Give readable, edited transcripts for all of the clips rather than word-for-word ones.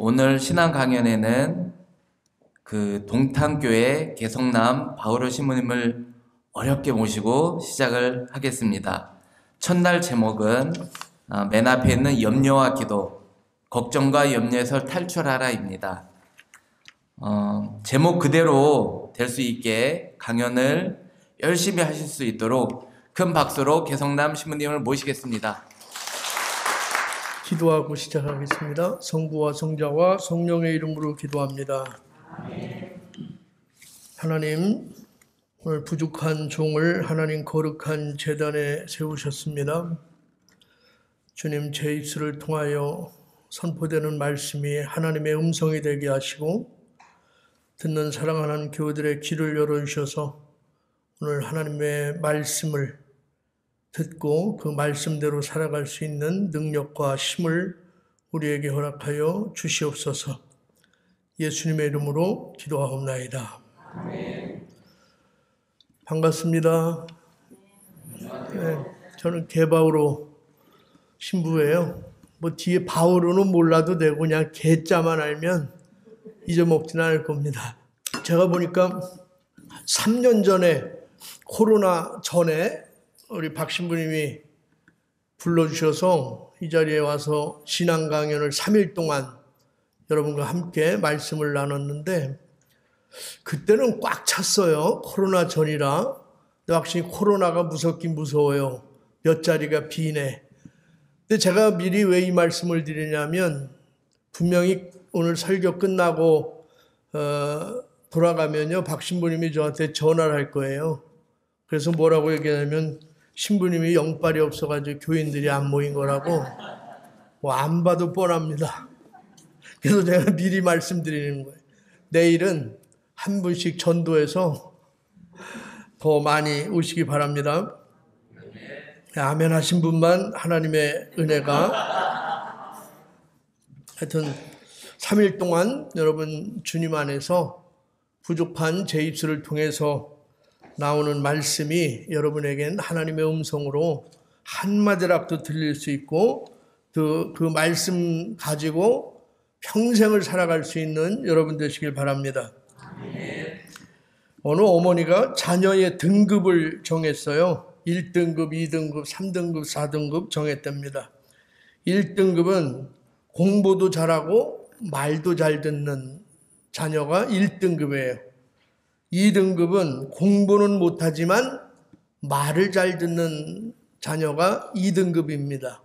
오늘 신앙 강연에는 그 동탄교회 개성남 바오로 신부님을 어렵게 모시고 시작을 하겠습니다. 첫날 제목은 맨 앞에 있는 염려와 기도, 걱정과 염려에서 탈출하라입니다. 제목 그대로 될 수 있게 강연을 열심히 하실 수 있도록 큰 박수로 개성남 신부님을 모시겠습니다. 기도하고 시작하겠습니다. 성부와 성자와 성령의 이름으로 기도합니다. 하나님, 오늘 부족한 종을 하나님 거룩한 제단에 세우셨습니다. 주님, 제 입술을 통하여 선포되는 말씀이 하나님의 음성이 되게 하시고 듣는 사랑하는 교우들의 귀를 열어주셔서 오늘 하나님의 말씀을 듣고 그 말씀대로 살아갈 수 있는 능력과 힘을 우리에게 허락하여 주시옵소서. 예수님의 이름으로 기도하옵나이다. 아멘. 반갑습니다. 네, 저는 개바오로 신부예요. 뭐 뒤에 바오로는 몰라도 되고 그냥 개자만 알면 잊어먹지는 않을 겁니다. 제가 보니까 3년 전에 코로나 전에 우리 박 신부님이 불러주셔서 이 자리에 와서 신앙 강연을 3일 동안 여러분과 함께 말씀을 나눴는데 그때는 꽉 찼어요. 코로나 전이라. 근데 확실히 코로나가 무섭긴 무서워요. 몇 자리가 비네. 근데 제가 미리 왜 이 말씀을 드리냐면 분명히 오늘 설교 끝나고 돌아가면요 박 신부님이 저한테 전화를 할 거예요. 그래서 뭐라고 얘기하냐면 신부님이 영빨이 없어가지고 교인들이 안 모인 거라고 뭐 안 봐도 뻔합니다. 그래서 제가 미리 말씀드리는 거예요. 내일은 한 분씩 전도해서 더 많이 오시기 바랍니다. 아멘 하신 분만 하나님의 은혜가 하여튼 3일 동안 여러분 주님 안에서 부족한 제 입술을 통해서 나오는 말씀이 여러분에겐 하나님의 음성으로 한마디라도 들릴 수 있고 그 말씀 가지고 평생을 살아갈 수 있는 여러분 되시길 바랍니다. 아멘. 어느 어머니가 자녀의 등급을 정했어요. 1등급, 2등급, 3등급, 4등급 정했답니다. 1등급은 공부도 잘하고 말도 잘 듣는 자녀가 1등급이에요. 2등급은 공부는 못하지만 말을 잘 듣는 자녀가 2등급입니다.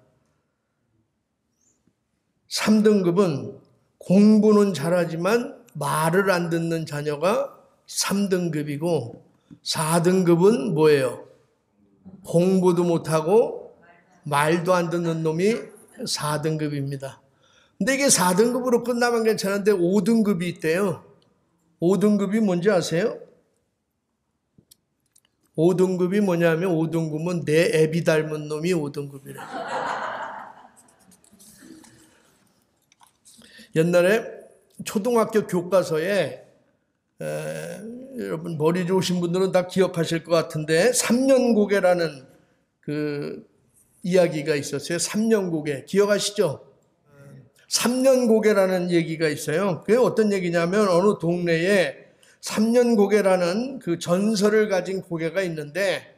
3등급은 공부는 잘하지만 말을 안 듣는 자녀가 3등급이고 4등급은 뭐예요? 공부도 못하고 말도 안 듣는 놈이 4등급입니다. 근데 이게 4등급으로 끝나면 괜찮은데 5등급이 있대요. 5등급이 뭔지 아세요? 5등급이 뭐냐면 5등급은 내 애비 닮은 놈이 5등급이래. 옛날에 초등학교 교과서에 여러분 머리 좋으신 분들은 다 기억하실 것 같은데 3년고개라는 그 이야기가 있었어요. 3년고개 기억하시죠? 3년고개라는 얘기가 있어요. 그게 어떤 얘기냐면 어느 동네에 3년고개라는 그 전설을 가진 고개가 있는데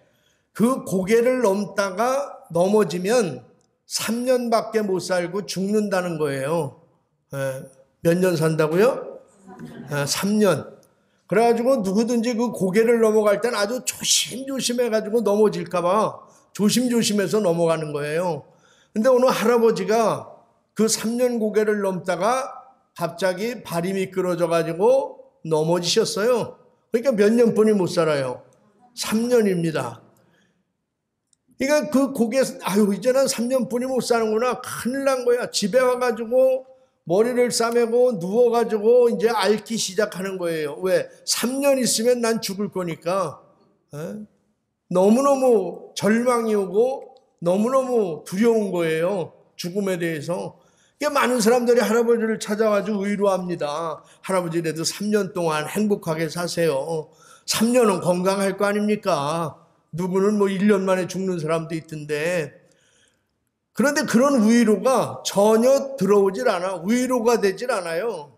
그 고개를 넘다가 넘어지면 3년밖에 못 살고 죽는다는 거예요. 몇 년 산다고요? 3년. 그래가지고 누구든지 그 고개를 넘어갈 땐 아주 조심조심해가지고 넘어질까봐 조심조심해서 넘어가는 거예요. 근데 어느 할아버지가 그 3년 고개를 넘다가 갑자기 발이 미끄러져가지고 넘어지셨어요. 그러니까 몇 년뿐이 못 살아요. 3년입니다. 그러니까 그 고개, 이제는 3년뿐이 못 사는구나. 큰일 난 거야. 집에 와가지고 머리를 싸매고 누워가지고 이제 앓기 시작하는 거예요. 왜? 3년 있으면 난 죽을 거니까. 너무너무 절망이 오고 너무너무 두려운 거예요. 죽음에 대해서. 많은 사람들이 할아버지를 찾아가지고 위로합니다. 할아버지라도 3년 동안 행복하게 사세요. 3년은 건강할 거 아닙니까? 누구는 뭐 1년 만에 죽는 사람도 있던데 그런데 그런 위로가 전혀 들어오질 않아. 위로가 되질 않아요.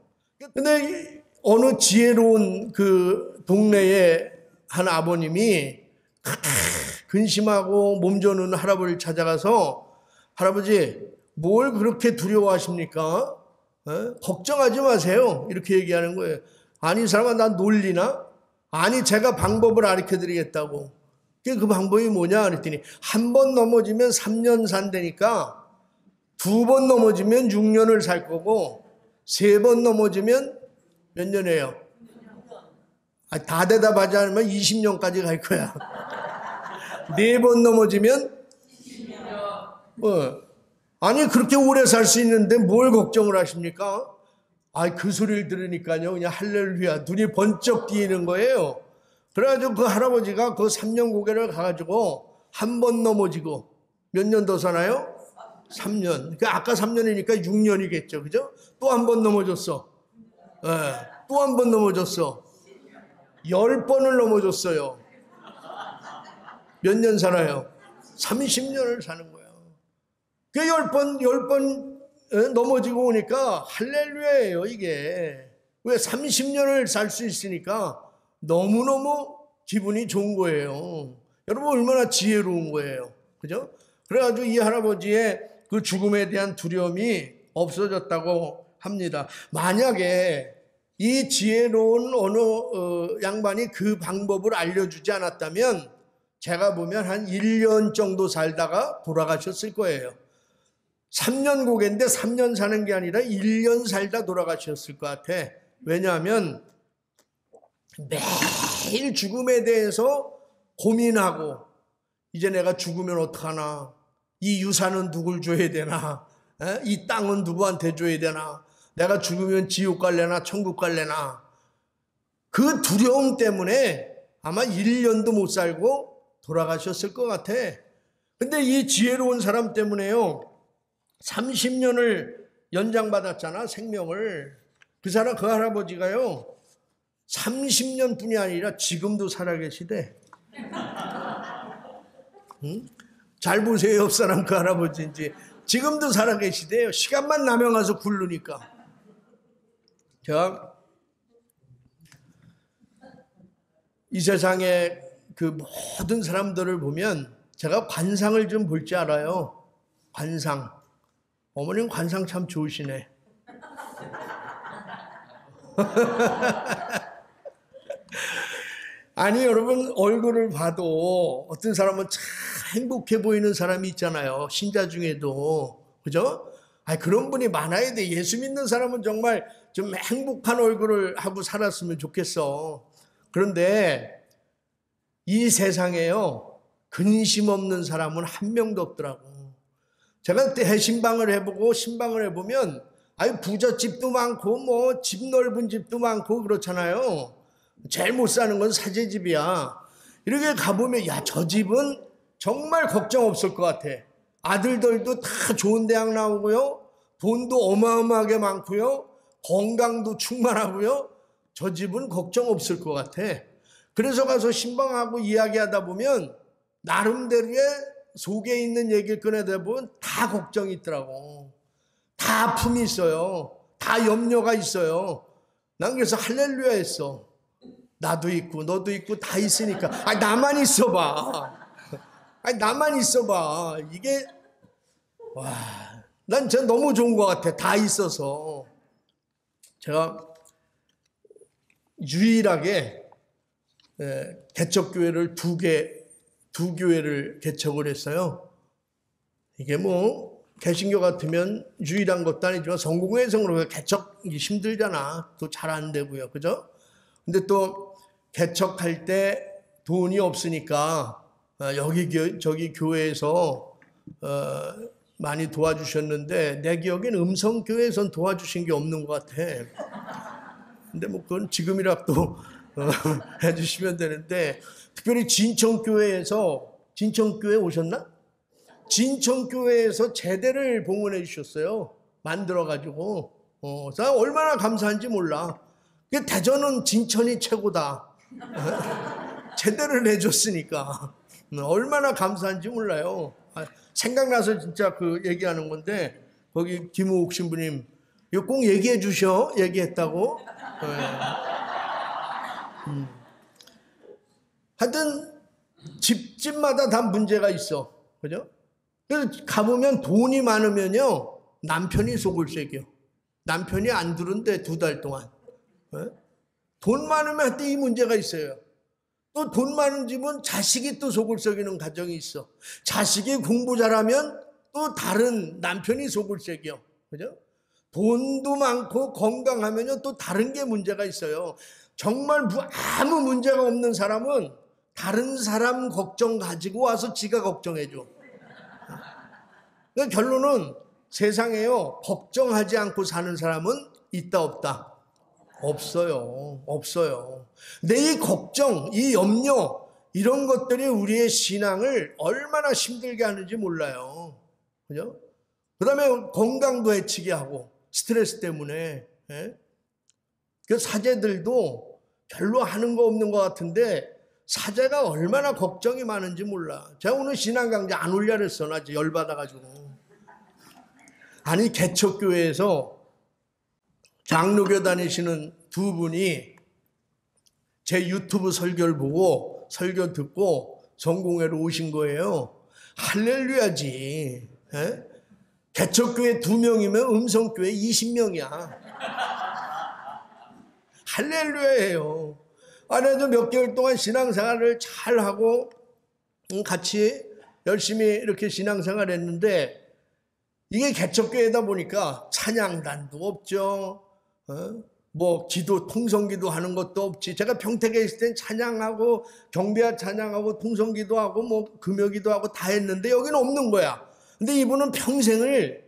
근데 어느 지혜로운 그 동네에 한 아버님이 근심하고 몸져는 할아버지를 찾아가서 할아버지 뭘 그렇게 두려워하십니까? 걱정하지 마세요. 이렇게 얘기하는 거예요. 아니 이 사람아 난 놀리나? 아니 제가 방법을 가르쳐드리겠다고. 그 방법이 뭐냐 그랬더니 한 번 넘어지면 3년 산다니까 2번 넘어지면 6년을 살 거고 3번 넘어지면 몇 년이에요? 다 대답하지 않으면 20년까지 갈 거야. 4번 넘어지면 아니 그렇게 오래 살 수 있는데 뭘 걱정을 하십니까? 그 소리를 들으니까요 그냥 할렐루야 눈이 번쩍 띄는 거예요. 그래가지고 그 할아버지가 그 3년 고개를 가가지고 한 번 넘어지고 몇 년 더 사나요? 3년. 아까 3년이니까 6년이겠죠. 그죠? 또 한 번 넘어졌어. 또 한 번 넘어졌어. 10번을 넘어졌어요. 몇 년 살아요? 30년을 사는 거예요. 그 10번 넘어지고 오니까 할렐루야예요, 이게. 왜 30년을 살 수 있으니까 너무너무 기분이 좋은 거예요. 여러분, 얼마나 지혜로운 거예요. 그죠? 그래가지고 이 할아버지의 그 죽음에 대한 두려움이 없어졌다고 합니다. 만약에 이 지혜로운 어느 양반이 그 방법을 알려주지 않았다면 제가 보면 한 1년 정도 살다가 돌아가셨을 거예요. 3년 고개인데 3년 사는 게 아니라 1년 살다 돌아가셨을 것 같아. 왜냐하면 매일 죽음에 대해서 고민하고 이제 내가 죽으면 어떡하나, 이 유산은 누굴 줘야 되나, 이 땅은 누구한테 줘야 되나, 내가 죽으면 지옥 갈래나 천국 갈래나, 그 두려움 때문에 아마 1년도 못 살고 돌아가셨을 것 같아. 근데 이 지혜로운 사람 때문에요 30년을 연장받았잖아, 생명을. 그 사람, 그 할아버지가요 30년 뿐이 아니라 지금도 살아계시대. 응? 잘 보세요, 옆 사람 그 할아버지인지. 지금도 살아계시대요. 시간만 나면 가서 굴르니까. 자, 이 세상에 그 모든 사람들을 보면 제가 관상을 좀 볼 줄 알아요. 관상. 어머님 관상 참 좋으시네. 아니 여러분, 얼굴을 봐도 어떤 사람은 참 행복해 보이는 사람이 있잖아요. 신자 중에도. 그죠? 그런 분이 많아야 돼. 예수 믿는 사람은 정말 좀 행복한 얼굴을 하고 살았으면 좋겠어. 그런데 이 세상에요 근심 없는 사람은 한 명도 없더라고. 제가 그때 신방을 해보고 신방을 해보면 부잣집도 많고 뭐 집 넓은 집도 많고 그렇잖아요. 제일 못 사는 건 사제집이야. 이렇게 가보면 야, 저 집은 정말 걱정 없을 것 같아. 아들들도 다 좋은 대학 나오고요, 돈도 어마어마하게 많고요, 건강도 충만하고요. 저 집은 걱정 없을 것 같아. 그래서 가서 신방하고 이야기하다 보면 나름대로의 속에 있는 얘기를 꺼내다 보면 다 걱정이 있더라고. 다 아픔이 있어요. 다 염려가 있어요. 난 그래서 할렐루야 했어. 나도 있고 너도 있고 다 있으니까 나만 있어봐. 나만 있어봐. 이게 난 진짜 너무 좋은 것 같아. 다 있어서. 제가 유일하게 개척교회를 두 교회를 개척을 했어요. 이게 뭐 개신교 같으면 유일한 것도 아니지만 성공회성으로 개척이 힘들잖아. 또 잘 안 되고요. 그죠? 근데 또 개척할 때 돈이 없으니까 저기 교회에서 많이 도와주셨는데 내 기억엔 음성교회에선 도와주신 게 없는 것 같아. 근데 뭐 그건 지금이라도 해주시면 되는데, 특별히 진천교회에서, 진천교회 오셨나? 진천교회에서 제대를 봉헌해 주셨어요. 만들어가지고. 나 얼마나 감사한지 몰라. 대전은 진천이 최고다. 제대를 해줬으니까 얼마나 감사한지 몰라요. 생각나서 진짜 그 얘기하는 건데, 거기 김우옥 신부님, 이거 꼭 얘기해 주셔. 얘기했다고. 하여튼, 집집마다 다 문제가 있어. 그죠? 그래서 가보면 돈이 많으면요, 남편이 속을색이요. 남편이 안 들은데 2달 동안. 돈 많으면 하여튼 이 문제가 있어요. 또 돈 많은 집은 자식이 또 속을 썩이는 가정이 있어. 자식이 공부 잘하면 또 다른 남편이 속을 썩여. 그죠? 돈도 많고 건강하면요 또 다른 게 문제가 있어요. 정말 아무 문제가 없는 사람은 다른 사람 걱정 가지고 와서 지가 걱정해줘. 그러니까 결론은 세상에요 걱정하지 않고 사는 사람은 있다 없다? 없어요. 없어요. 근데 이 걱정, 이 염려 이런 것들이 우리의 신앙을 얼마나 힘들게 하는지 몰라요. 그죠? 그 다음에 건강도 해치게 하고 스트레스 때문에. 그 사제들도 별로 하는 거 없는 것 같은데 사제가 얼마나 걱정이 많은지 몰라. 제가 오늘 신앙 강좌 안 올려 그랬어. 나 열받아가지고. 아니 개척교회에서 장로교 다니시는 2분이 제 유튜브 설교를 보고 설교 듣고 성공회로 오신 거예요. 할렐루야지. 개척교회 2명이면 음성교회 20명이야. 할렐루야예요. 아내도 몇 개월 동안 신앙생활을 잘하고 같이 열심히 이렇게 신앙생활을 했는데 이게 개척교회다 보니까 찬양단도 없죠. 뭐 기도 통성기도 하는 것도 없지. 제가 평택에 있을 땐 찬양하고 경배와 찬양하고 통성기도 하고 뭐 금요기도 하고 다 했는데 여기는 없는 거야. 근데 이분은 평생을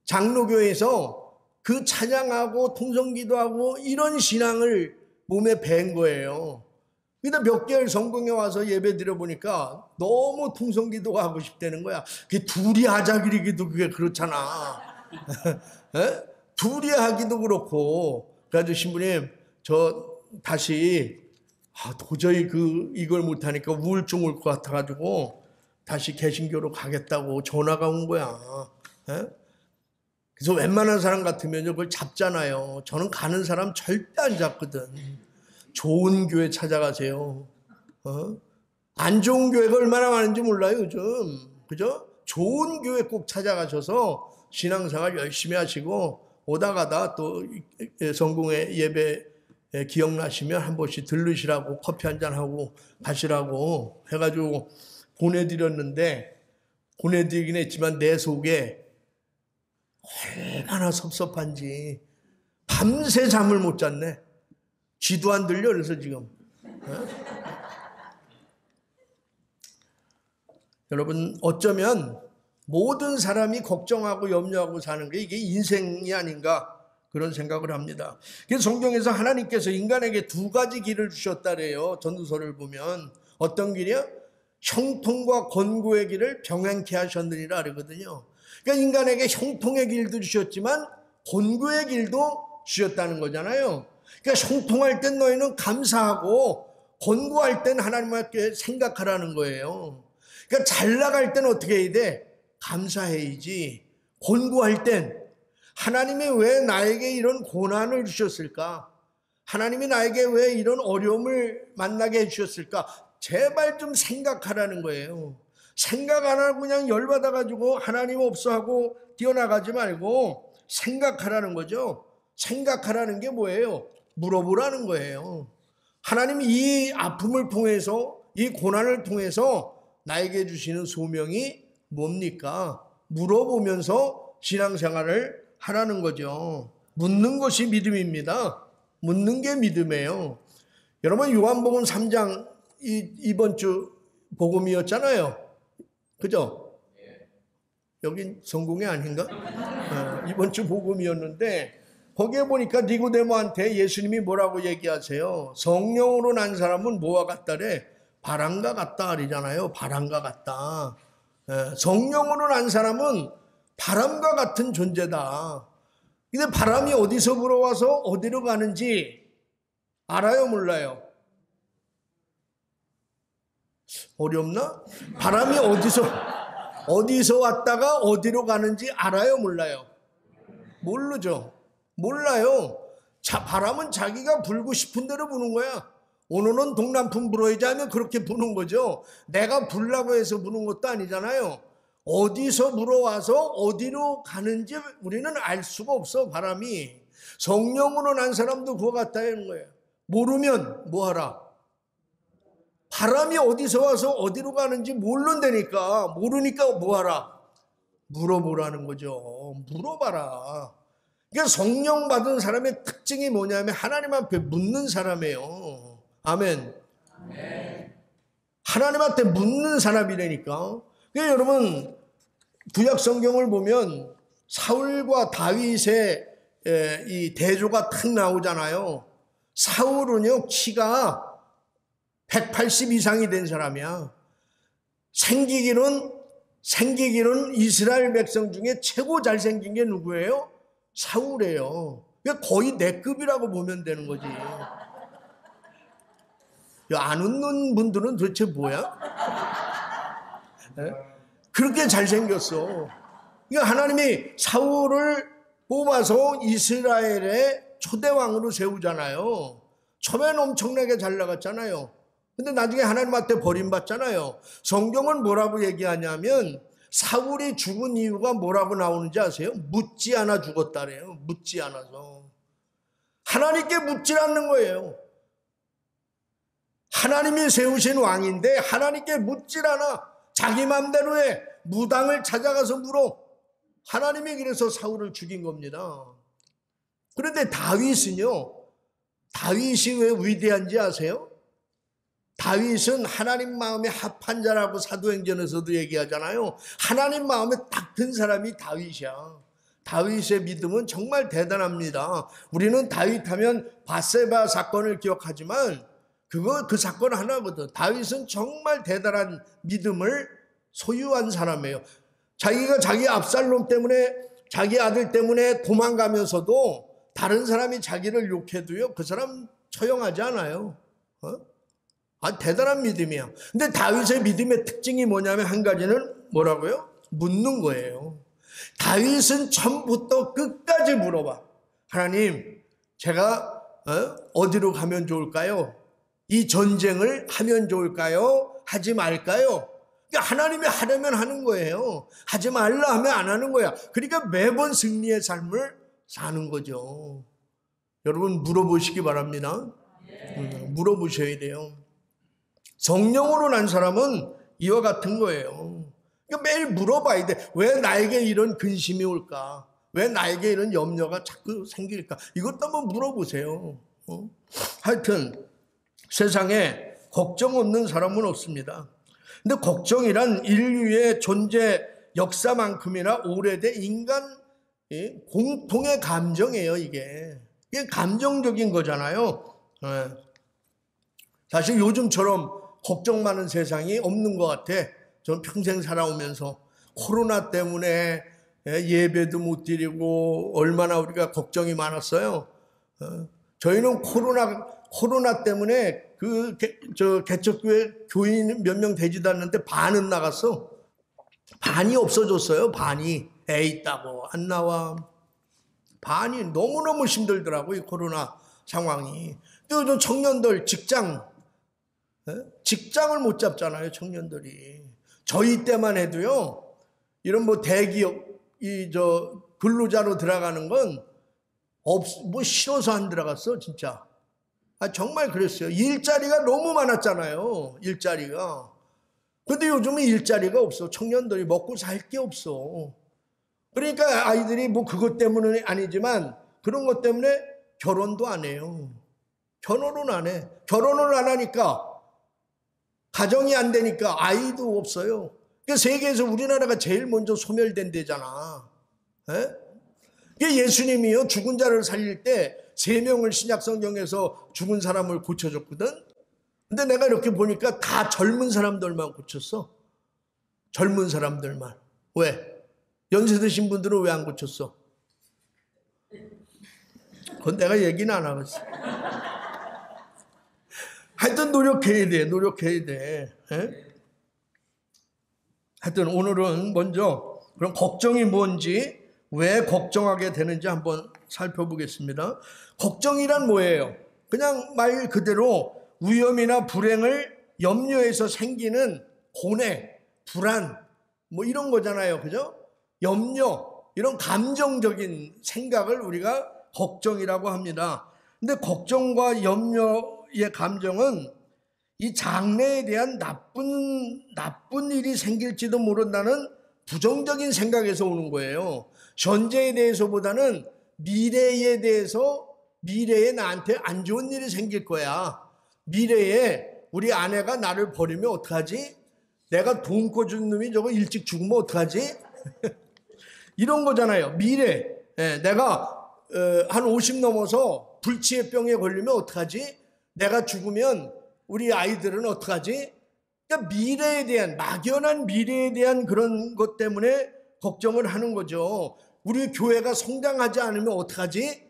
장로교회에서 그 찬양하고 통성기도 하고 이런 신앙을 몸에 밴 거예요. 근데 몇 개월 성공에 와서 예배 드려보니까 너무 통성기도가 하고 싶다는 거야. 그게 둘이 하자 그러기도 그게 그렇잖아. 둘이 하기도 그렇고. 그래가지고 신부님 저 다시 도저히 이걸 못하니까 우울증 올 것 같아가지고 다시 개신교로 가겠다고 전화가 온 거야. 그래서 웬만한 사람 같으면 그걸 잡잖아요. 저는 가는 사람 절대 안 잡거든. 좋은 교회 찾아가세요. 안 좋은 교회가 얼마나 많은지 몰라요 요즘. 그죠? 좋은 교회 꼭 찾아가셔서 신앙생활 열심히 하시고 오다 가다 또 성공회 예배 기억나시면 한 번씩 들르시라고 커피 한잔하고 가시라고 해가지고 보내드렸는데 보내드리긴 했지만 내 속에 얼마나 섭섭한지 밤새 잠을 못 잤네. 귀도 안 들려. 그래서 지금 여러분 어쩌면 모든 사람이 걱정하고 염려하고 사는 게 이게 인생이 아닌가 그런 생각을 합니다. 그래서 성경에서 하나님께서 인간에게 2가지 길을 주셨다래요. 전도서를 보면 어떤 길이요? 형통과 권고의 길을 병행케 하셨느니라 그러거든요. 그러니까 인간에게 형통의 길도 주셨지만 권고의 길도 주셨다는 거잖아요. 그러니까 형통할 땐 너희는 감사하고 권고할 땐 하나님께 생각하라는 거예요. 그러니까 잘 나갈 땐 어떻게 해야 돼? 감사해야지. 권고할 땐 하나님이 왜 나에게 이런 고난을 주셨을까? 하나님이 나에게 왜 이런 어려움을 만나게 해주셨을까? 제발 좀 생각하라는 거예요. 생각 안 하고 그냥 열받아가지고 하나님 없어 하고 뛰어나가지 말고 생각하라는 거죠. 생각하라는 게 뭐예요? 물어보라는 거예요. 하나님이 이 아픔을 통해서 이 고난을 통해서 나에게 주시는 소명이 뭡니까? 물어보면서 신앙생활을 하라는 거죠. 묻는 것이 믿음입니다. 묻는 게 믿음이에요. 여러분 요한복음 3장 이번 주 복음이었잖아요. 그죠? 여긴 성공이 아닌가? 이번 주 복음이었는데 거기에 보니까 니고데모한테 예수님이 뭐라고 얘기하세요? 성령으로 난 사람은 뭐와 같다래? 바람과 같다 그러잖아요. 바람과 같다. 성령으로 난 사람은 바람과 같은 존재다. 근데 바람이 어디서 불어와서 어디로 가는지 알아요? 몰라요? 어렵나? 바람이 어디서 어디서 왔다가 어디로 가는지 알아요, 몰라요? 모르죠. 몰라요. 바람은 자기가 불고 싶은 대로 부는 거야. 오늘은 동남풍 불어야지 하면 그렇게 부는 거죠. 내가 불라고 해서 부는 것도 아니잖아요. 어디서 불어와서 어디로 가는지 우리는 알 수가 없어, 바람이. 성령으로 난 사람도 그거 같다는 거예요. 모르면 뭐하라? 바람이 어디서 와서 어디로 가는지 모른다니까. 모르니까 뭐하라? 물어보라는 거죠. 물어봐라. 그러니까 성령 받은 사람의 특징이 뭐냐면 하나님 앞에 묻는 사람이에요. 아멘. 하나님한테 묻는 사람이라니까. 그러니까 여러분, 구약 성경을 보면 사울과 다윗의 이 대조가 탁 나오잖아요. 사울은요, 키가 180 이상이 된 사람이야. 생기기는 이스라엘 백성 중에 최고 잘생긴 게 누구예요? 사울이에요. 거의 내 급이라고 보면 되는 거지. 안 웃는 분들은 도대체 뭐야? 네? 그렇게 잘생겼어. 그러니까 하나님이 사울을 뽑아서 이스라엘의 초대왕으로 세우잖아요. 처음에는 엄청나게 잘 나갔잖아요. 근데 나중에 하나님한테 버림받잖아요. 성경은 뭐라고 얘기하냐면 사울이 죽은 이유가 뭐라고 나오는지 아세요? 묻지 않아 죽었다래요. 묻지 않아서. 하나님께 묻지 않는 거예요. 하나님이 세우신 왕인데 하나님께 묻질 않아. 자기 맘대로 해. 무당을 찾아가서 물어. 하나님이 그래서 사울을 죽인 겁니다. 그런데 다윗은요. 다윗이 왜 위대한지 아세요? 다윗은 하나님 마음에 합한 자라고 사도행전에서도 얘기하잖아요. 하나님 마음에 딱 든 사람이 다윗이야. 다윗의 믿음은 정말 대단합니다. 우리는 다윗 하면 바세바 사건을 기억하지만 그 사건 하나거든. 다윗은 정말 대단한 믿음을 소유한 사람이에요. 자기가 자기 압살롬 때문에 자기 아들 때문에 도망가면서도 다른 사람이 자기를 욕해도요 그 사람 처형하지 않아요. 대단한 믿음이야. 근데 다윗의 믿음의 특징이 뭐냐면 한 가지는 뭐라고요? 묻는 거예요. 다윗은 처음부터 끝까지 물어봐. 하나님, 제가 어디로 가면 좋을까요? 이 전쟁을 하면 좋을까요? 하지 말까요? 그러니까 하나님이 하려면 하는 거예요. 하지 말라 하면 안 하는 거야. 그러니까 매번 승리의 삶을 사는 거죠. 여러분 물어보시기 바랍니다. 물어보셔야 돼요. 성령으로 난 사람은 이와 같은 거예요. 그러니까 매일 물어봐야 돼. 왜 나에게 이런 근심이 올까? 왜 나에게 이런 염려가 자꾸 생길까? 이것도 한번 물어보세요. 하여튼 세상에 걱정 없는 사람은 없습니다. 근데 걱정이란 인류의 존재 역사만큼이나 오래된 인간 공통의 감정이에요. 이게 감정적인 거잖아요. 사실 요즘처럼 걱정 많은 세상이 없는 것 같아. 저는 평생 살아오면서 코로나 때문에 예배도 못 드리고 얼마나 우리가 걱정이 많았어요. 저희는 코로나 때문에 개척교회 교인 몇 명 되지도 않는데 반은 나갔어. 반이 없어졌어요. 반이 애 있다고 안 나와. 반이 너무너무 힘들더라고 이 코로나 상황이. 또 요즘 청년들 직장을 못 잡잖아요. 청년들이. 저희 때만 해도요. 이런 대기업 근로자로 들어가는 건 싫어서 안 들어갔어 진짜. 정말 그랬어요. 일자리가 너무 많았잖아요. 일자리가. 근데 요즘은 일자리가 없어. 청년들이 먹고 살 게 없어. 그러니까 아이들이 그것 때문은 아니지만 그런 것 때문에 결혼도 안 해요. 결혼은 안 해. 결혼을 안 하니까 가정이 안 되니까 아이도 없어요. 그러니까 세계에서 우리나라가 제일 먼저 소멸된 데잖아. 예수님이요 죽은 자를 살릴 때 3명을 신약성경에서 죽은 사람을 고쳐줬거든. 근데 내가 이렇게 보니까 다 젊은 사람들만 고쳤어. 젊은 사람들만. 왜? 연세 드신 분들은 왜 안 고쳤어? 그건 내가 얘기는 안 하겠어. 하여튼 노력해야 돼. 하여튼 오늘은 먼저 그럼 걱정이 뭔지, 왜 걱정하게 되는지 한번 살펴보겠습니다. 걱정이란 뭐예요? 그냥 말 그대로 위험이나 불행을 염려해서 생기는 고뇌, 불안, 뭐 이런 거잖아요. 그죠? 염려, 이런 감정적인 생각을 우리가 걱정이라고 합니다. 근데 걱정과 염려의 감정은 이 장래에 대한 나쁜 일이 생길지도 모른다는 부정적인 생각에서 오는 거예요. 현재에 대해서보다는 미래에 대해서, 미래에 나한테 안 좋은 일이 생길 거야. 미래에 우리 아내가 나를 버리면 어떡하지? 내가 돈 꿔준 놈이 저거 일찍 죽으면 어떡하지? 이런 거잖아요. 미래. 내가 한 50 넘어서 불치의 병에 걸리면 어떡하지? 내가 죽으면 우리 아이들은 어떡하지? 그러니까 미래에 대한, 막연한 미래에 대한 그런 것 때문에 걱정을 하는 거죠. 우리 교회가 성장하지 않으면 어떡하지?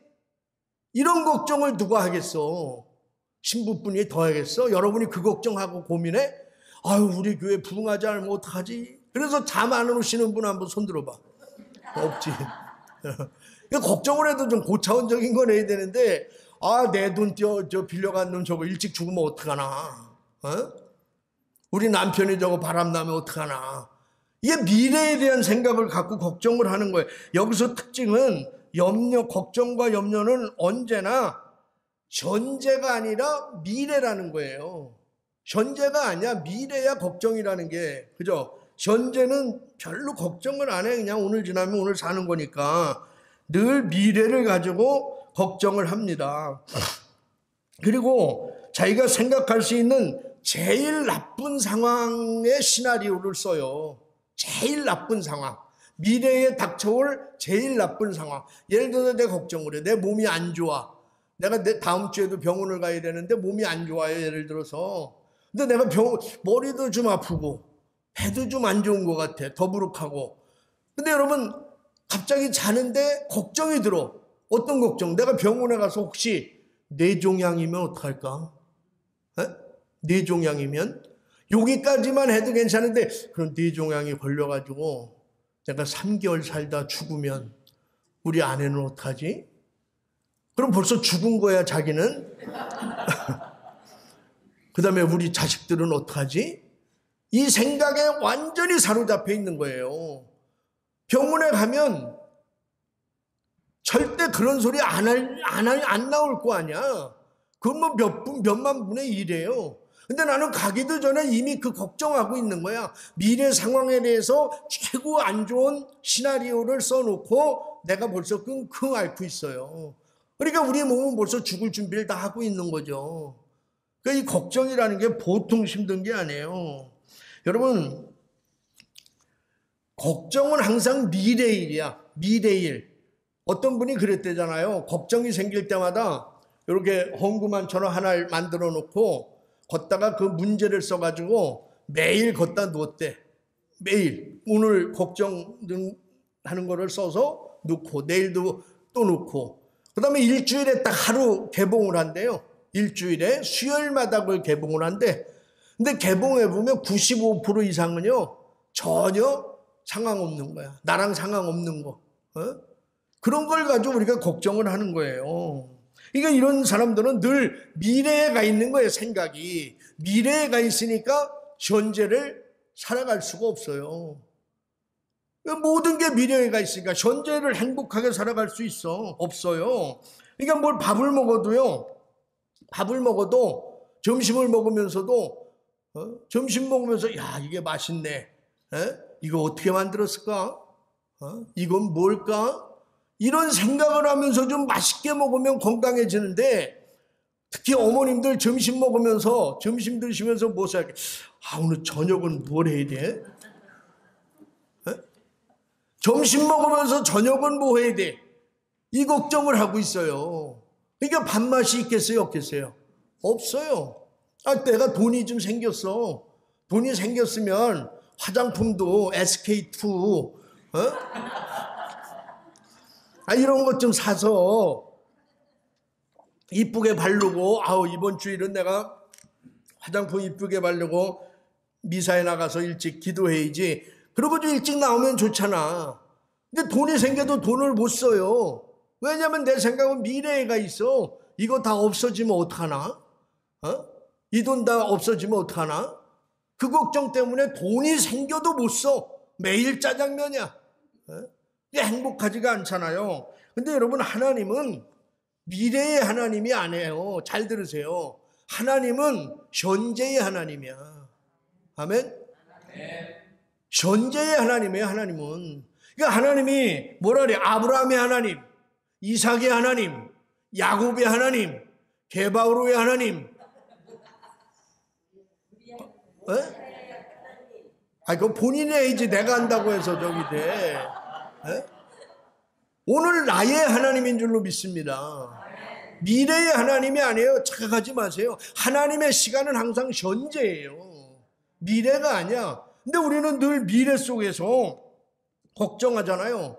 이런 걱정을 누가 하겠어? 신부분이 더 하겠어? 여러분이 그 걱정하고 고민해? 아유, 우리 교회 부흥하지 않으면 어떡하지? 그래서 잠 안 오시는 분 한번 손 들어봐. 없지. 걱정을 해도 좀 고차원적인 거 내야 되는데, 아, 내 돈 빌려간 놈 저거 일찍 죽으면 어떡하나? 우리 남편이 저거 바람나면 어떡하나? 이게 미래에 대한 생각을 갖고 걱정을 하는 거예요. 여기서 특징은 걱정과 염려는 언제나 현재가 아니라 미래라는 거예요. 현재가 아니야. 미래야 걱정이라는 게. 그죠? 현재는 별로 걱정을 안 해. 그냥 오늘 지나면 오늘 사는 거니까. 늘 미래를 가지고 걱정을 합니다. 그리고 자기가 생각할 수 있는 제일 나쁜 상황의 시나리오를 써요. 제일 나쁜 상황. 미래에 닥쳐올 제일 나쁜 상황. 예를 들어서 내가 걱정을 해. 내 몸이 안 좋아. 내가 다음 주에도 병원을 가야 되는데 몸이 안 좋아요. 예를 들어서. 근데 내가 머리도 좀 아프고 배도 좀 안 좋은 것 같아. 더부룩하고. 근데 여러분 갑자기 자는데 걱정이 들어. 어떤 걱정? 내가 병원에 가서 혹시 뇌종양이면 어떡할까? 뇌종양이면? 여기까지만 해도 괜찮은데 그런 뇌종양이 걸려가지고 내가 3개월 살다 죽으면 우리 아내는 어떡하지? 그럼 벌써 죽은 거야 자기는? 그 다음에 우리 자식들은 어떡하지? 이 생각에 완전히 사로잡혀 있는 거예요. 병원에 가면 절대 그런 소리 안 나올 거 아니야. 그건 뭐 몇만 분의 1이에요. 근데 나는 가기도 전에 이미 그 걱정하고 있는 거야. 미래 상황에 대해서 최고 안 좋은 시나리오를 써놓고 내가 벌써 끙끙 앓고 있어요. 그러니까 우리 몸은 벌써 죽을 준비를 다 하고 있는 거죠. 그러니까 이 걱정이라는 게 보통 힘든 게 아니에요. 여러분, 걱정은 항상 미래일이야. 미래일. 어떤 분이 그랬대잖아요. 걱정이 생길 때마다 이렇게 헝구만처럼 하나를 만들어 놓고 걷다가 그 문제를 써가지고 매일 걷다 놓았대. 매일. 오늘 걱정하는 거를 써서 놓고 내일도 또 놓고 그 다음에 일주일에 딱 하루 개봉을 한대요. 일주일에 수요일마다 그걸 개봉을 한대. 근데 개봉해보면 95% 이상은요 전혀 상관 없는 거야. 나랑 상관 없는 거. 그런 걸 가지고 우리가 걱정을 하는 거예요. 그러니까 이런 사람들은 늘 미래에 가 있는 거예요. 생각이. 미래에 가 있으니까 현재를 살아갈 수가 없어요. 모든 게 미래에 가 있으니까 현재를 행복하게 살아갈 수 있어? 없어요. 그러니까 뭘 밥을 먹어도 점심을 먹으면서도 점심 먹으면서 야 이게 맛있네. 이거 어떻게 만들었을까? 이건 뭘까? 이런 생각을 하면서 좀 맛있게 먹으면 건강해지는데 특히 어머님들 점심 드시면서 뭐 생각해? 오늘 저녁은 뭘 해야 돼? 점심 먹으면서 저녁은 뭐 해야 돼? 이 걱정을 하고 있어요. 그러니까 밥맛이 있겠어요? 없겠어요? 없어요. 내가 돈이 좀 생겼어. 돈이 생겼으면 화장품도 SK2 이런 것 좀 사서 이쁘게 바르고 이번 주일은 내가 화장품 이쁘게 바르고 미사에 나가서 일찍 기도해야지. 그리고 좀 일찍 나오면 좋잖아. 근데 돈이 생겨도 돈을 못 써요. 왜냐면 내 생각은 미래가 있어. 이거 다 없어지면 어떡하나? 이 돈 다 없어지면 어떡하나? 그 걱정 때문에 돈이 생겨도 못 써. 매일 짜장면이야. 이게 행복하지가 않잖아요. 근데 여러분, 하나님은 미래의 하나님이 아니에요. 잘 들으세요. 하나님은 현재의 하나님이야. 아멘? 현재의 하나님이에요. 하나님은. 그러니까 하나님이 뭐라 그래? 아브라함의 하나님, 이삭의 하나님, 야곱의 하나님, 게바오로의 하나님. 그거 본인이 해야지 내가 한다고 해서 저기 돼. 오늘 나의 하나님인 줄로 믿습니다. 미래의 하나님이 아니에요. 착각하지 마세요. 하나님의 시간은 항상 현재예요. 미래가 아니야. 근데 우리는 늘 미래 속에서 걱정하잖아요.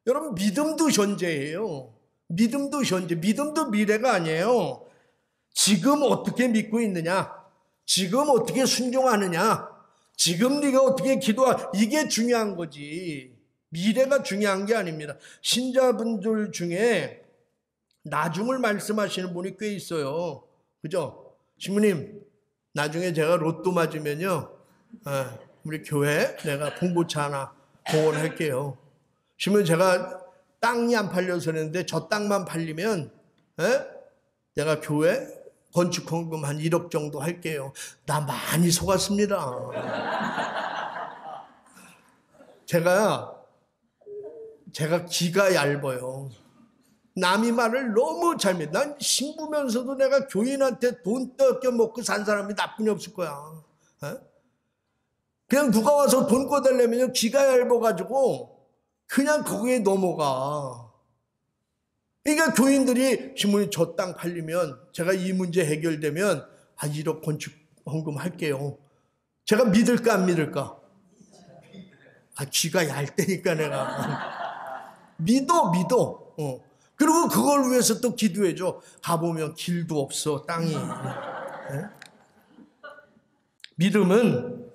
여러분, 믿음도 현재예요. 믿음도 현재, 믿음도 미래가 아니에요. 지금 어떻게 믿고 있느냐, 지금 어떻게 순종하느냐, 지금 네가 어떻게 이게 중요한 거지. 미래가 중요한 게 아닙니다. 신자분들 중에 나중을 말씀하시는 분이 꽤 있어요. 그죠? 신부님, 나중에 제가 로또 맞으면요, 우리 교회 내가 봉고차 하나 공헌할게요. 신부님, 제가 땅이 안 팔려서 그랬는데 저 땅만 팔리면 내가 교회 건축헌금 한 1억 정도 할게요. 나 많이 속았습니다. 제가 기가 얇아요. 남이 말을 너무 잘 믿어. 난 신부면서도 내가 교인한테 돈 뜯겨 먹고 산 사람이 나뿐이 없을 거야. 그냥 누가 와서 돈 꿔달라면 기가 얇아가지고 그냥 거기에 넘어가. 그러니까 교인들이 신부님 저 땅 팔리면 제가 이 문제 해결되면 1억 건축헌금 할게요. 제가 믿을까 안 믿을까? 귀가 얇다니까 내가. 믿어. 그리고 그걸 위해서 또 기도해줘. 가보면 길도 없어, 땅이. 믿음은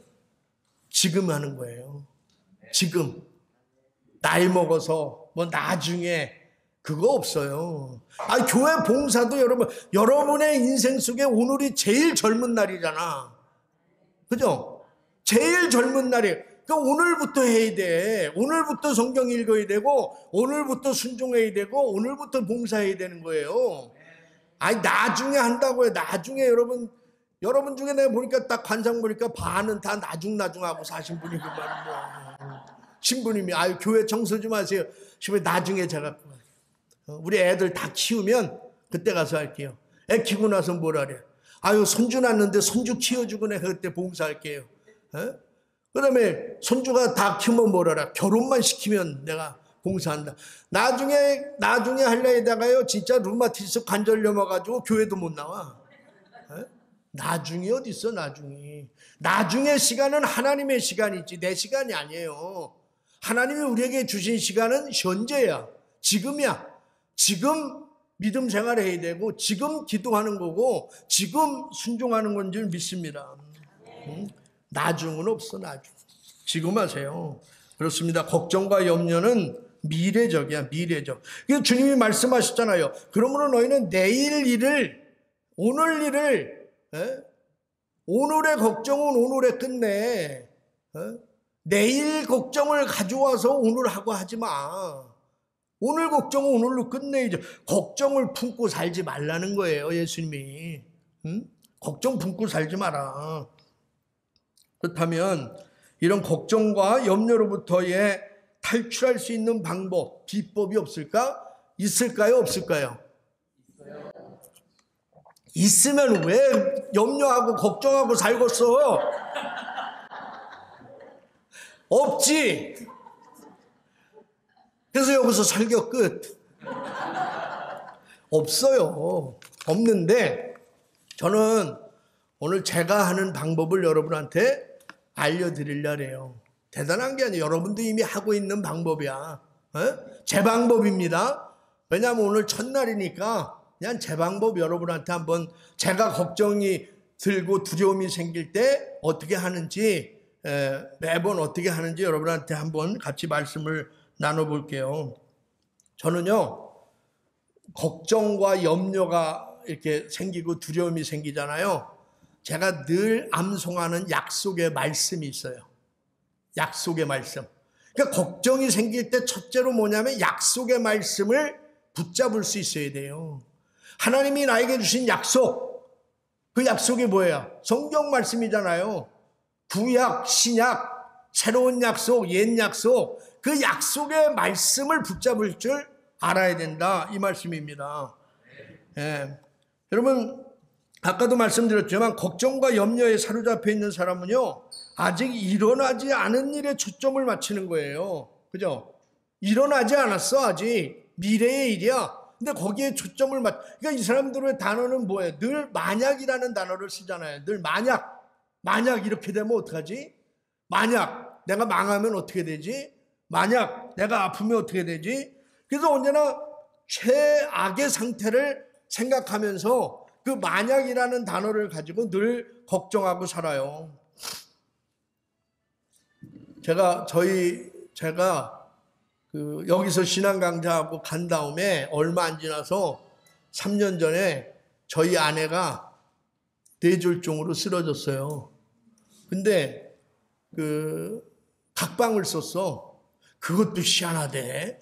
지금 하는 거예요. 지금. 나이 먹어서 뭐 나중에 그거 없어요. 교회 봉사도 여러분의 인생 속에 오늘이 제일 젊은 날이잖아. 그죠? 제일 젊은 날이에요. 그러니까 오늘부터 해야 돼. 오늘부터 성경 읽어야 되고, 오늘부터 순종해야 되고, 오늘부터 봉사해야 되는 거예요. 나중에 한다고 해. 나중에 여러분 중에 내가 보니까 딱 관상 보니까 반은 다 나중하고 사신 분이구만. 신부님이, 교회 청소 좀 하세요. 신부님, 나중에 제가, 우리 애들 다 키우면 그때 가서 할게요. 애 키우고 나서 뭐라 그래. 손주 낳는데 손주 키워주고 내가 그때 봉사할게요. 그 다음에 손주가 다 키우면 뭐라라. 결혼만 시키면 내가 봉사한다. 나중에 하려다가요, 진짜 루마티스 관절 넘어가지고 교회도 못 나와. 나중이 어디 있어, 나중이. 나중의 시간은 하나님의 시간이지 내 시간이 아니에요. 하나님이 우리에게 주신 시간은 현재야. 지금이야. 지금 믿음 생활을 해야 되고, 지금 기도하는 거고, 지금 순종하는 건 줄 믿습니다. 나중은 없어, 나중. 지금 하세요. 그렇습니다. 걱정과 염려는 미래적이야, 미래적. 그래서 주님이 말씀하셨잖아요. 그러므로 너희는 내일 일을, 오늘 일을, 오늘의 걱정은 오늘에 끝내. 내일 걱정을 가져와서 오늘 하고 하지 마. 오늘 걱정은 오늘로 끝내야죠. 걱정을 품고 살지 말라는 거예요, 예수님이. 걱정 품고 살지 마라. 그렇다면 이런 걱정과 염려로부터의 탈출할 수 있는 방법, 비법이 없을까? 있을까요? 없을까요? 있으면 왜 염려하고 걱정하고 살겠어? 없지. 그래서 여기서 설교 끝. 없어요. 없는데 저는 오늘 제가 하는 방법을 여러분한테 알려드리려고 해요. 대단한 게 아니에요. 여러분도 이미 하고 있는 방법이야. 제 방법입니다. 왜냐하면 오늘 첫날이니까 그냥 제 방법 여러분한테 한번, 제가 걱정이 들고 두려움이 생길 때 어떻게 하는지 매번 어떻게 하는지 여러분한테 한번 같이 말씀을 나눠볼게요. 저는요, 걱정과 염려가 이렇게 생기고 두려움이 생기잖아요. 제가 늘 암송하는 약속의 말씀이 있어요. 약속의 말씀. 그러니까 걱정이 생길 때 첫째로 뭐냐면 약속의 말씀을 붙잡을 수 있어야 돼요. 하나님이 나에게 주신 약속, 그 약속이 뭐예요? 성경 말씀이잖아요. 구약, 신약, 새로운 약속, 옛 약속, 그 약속의 말씀을 붙잡을 줄 알아야 된다, 이 말씀입니다. 예. 여러분, 아까도 말씀드렸지만 걱정과 염려에 사로잡혀 있는 사람은요, 아직 일어나지 않은 일에 초점을 맞추는 거예요. 그죠? 일어나지 않았어, 아직. 미래의 일이야. 근데 거기에 초점을 그러니까 이 사람들의 단어는 뭐예요? 늘 만약이라는 단어를 쓰잖아요. 늘 만약 이렇게 되면 어떡하지? 만약 내가 망하면 어떻게 되지? 만약 내가 아프면 어떻게 되지? 그래서 언제나 최악의 상태를 생각하면서 그 만약이라는 단어를 가지고 늘 걱정하고 살아요. 제가 여기서 신앙 강좌하고 간 다음에 얼마 안 지나서 3년 전에 저희 아내가 뇌졸중으로 쓰러졌어요. 근데 각방을 썼어. 그것도 희한하대.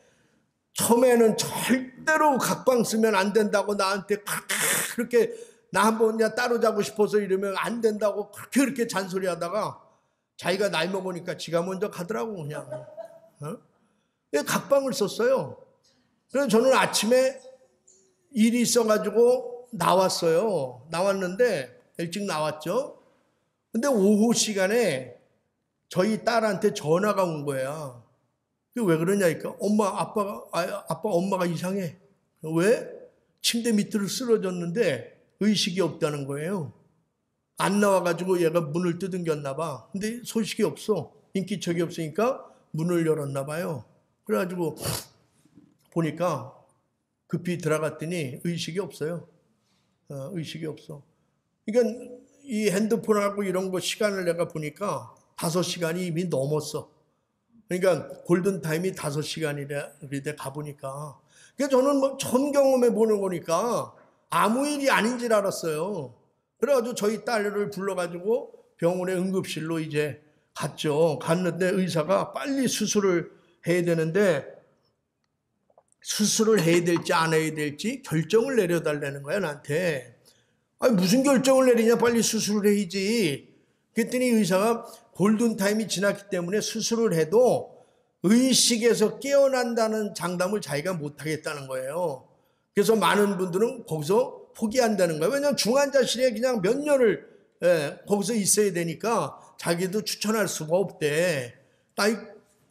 처음에는 절대로 각방 쓰면 안 된다고 나한테 그렇게 나 한번 따로 자고 싶어서 이러면 안 된다고 그렇게 잔소리하다가 자기가 나이 먹으니까 지가 먼저 가더라고 그냥. 각방을 썼어요. 그래서 저는 아침에 일이 있어가지고 나왔어요. 나왔는데 일찍 나왔죠. 근데 오후 시간에 저희 딸한테 전화가 온 거야. 왜 그러냐니까 엄마가 이상해. 왜? 침대 밑으로 쓰러졌는데 의식이 없다는 거예요. 안 나와가지고 얘가 문을 두들겼나 봐. 근데 소식이 없어. 인기척이 없으니까 문을 열었나 봐요. 그래가지고 보니까 급히 들어갔더니 의식이 없어요. 의식이 없어. 그러니까 이 핸드폰하고 이런 거 시간을 내가 보니까 5시간이 이미 넘었어. 그러니까 골든타임이 5시간이래 가보니까. 그래서 저는 뭐 처음 경험해 보는 거니까 아무 일이 아닌 줄 알았어요. 그래가지고 저희 딸을 불러가지고 병원의 응급실로 이제 갔죠. 갔는데 의사가 빨리 수술을 해야 되는데 수술을 해야 될지 안 해야 될지 결정을 내려달라는 거야 나한테. 아니 무슨 결정을 내리냐, 빨리 수술을 해야지. 그랬더니 의사가 골든타임이 지났기 때문에 수술을 해도 의식에서 깨어난다는 장담을 자기가 못하겠다는 거예요. 그래서 많은 분들은 거기서 포기한다는 거예요. 왜냐하면 중환자실에 그냥 몇 년을 거기서 있어야 되니까 자기도 추천할 수가 없대.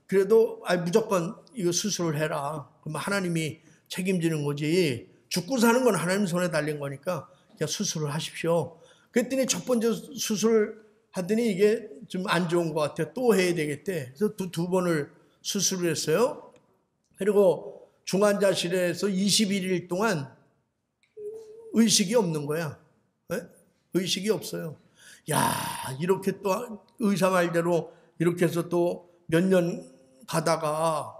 그래도 무조건 이거 수술을 해라. 그럼 하나님이 책임지는 거지. 죽고 사는 건 하나님 손에 달린 거니까 그냥 수술을 하십시오. 그랬더니 첫 번째 수술을 하더니 이게 좀 안 좋은 것 같아. 또 해야 되겠대. 그래서 두 번을 수술을 했어요. 그리고 중환자실에서 21일 동안 의식이 없는 거야. 의식이 없어요. 야, 이렇게 또 의사 말대로 이렇게 해서 또 몇 년 가다가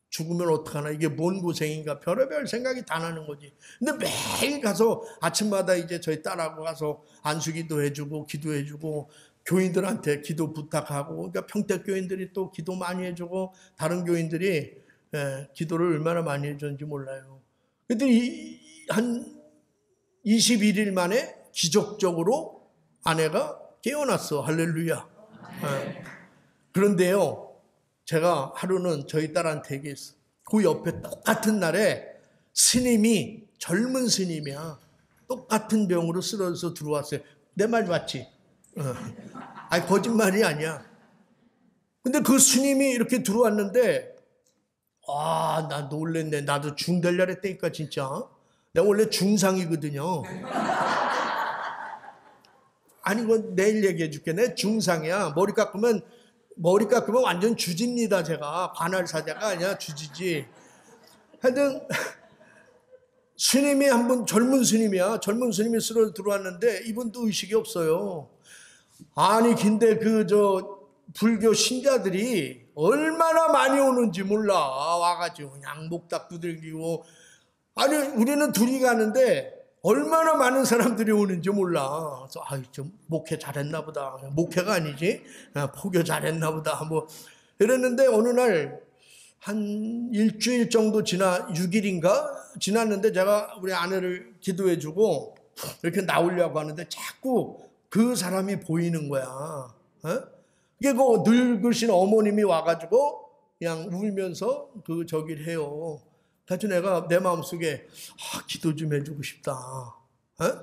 죽으면 어떡하나, 이게 뭔 고생인가, 별의별 생각이 다 나는 거지. 근데 매일 가서 아침마다 이제 저희 딸하고 가서 안수기도 해주고 기도해주고 교인들한테 기도 부탁하고, 그러니까 평택교인들이 또 기도 많이 해주고 다른 교인들이 기도를 얼마나 많이 해줬는지 몰라요. 그랬더니 한 21일 만에 기적적으로 아내가 깨어났어. 할렐루야. 그런데요, 제가 하루는 저희 딸한테 얘기했어. 그 옆에 똑같은 날에 스님이, 젊은 스님이야, 똑같은 병으로 쓰러져서 들어왔어요. 내 말 맞지? 아니 거짓말이 아니야. 근데 그 스님이 이렇게 들어왔는데 나 놀랬네. 나도 중 될려 했다니까 진짜. 내가 원래 중상이거든요. 아니 이건 내일 얘기해 줄게. 내 중상이야. 머리 깎으면 완전 주지입니다. 제가 관할사자가 아니야, 주지지. 하여튼 스님이 한 분, 젊은 스님이야. 젊은 스님이 쓰러 들어왔는데 이분도 의식이 없어요. 아니 근데 불교 신자들이 얼마나 많이 오는지 몰라. 와가지고 그냥 목닥 두들기고. 아니 우리는 둘이 가는데 얼마나 많은 사람들이 오는지 몰라. 그래서 좀 목회 잘했나 보다. 목회가 아니지, 포교 잘했나 보다. 뭐 이랬는데 어느 날 한 일주일 정도 6일인가 지났는데 제가 우리 아내를 기도해주고 이렇게 나오려고 하는데 자꾸 그 사람이 보이는 거야. 이게 그 늙으신 어머님이 와가지고 그냥 울면서 저기를 해요. 그래서 내가 내 마음속에 기도 좀 해주고 싶다.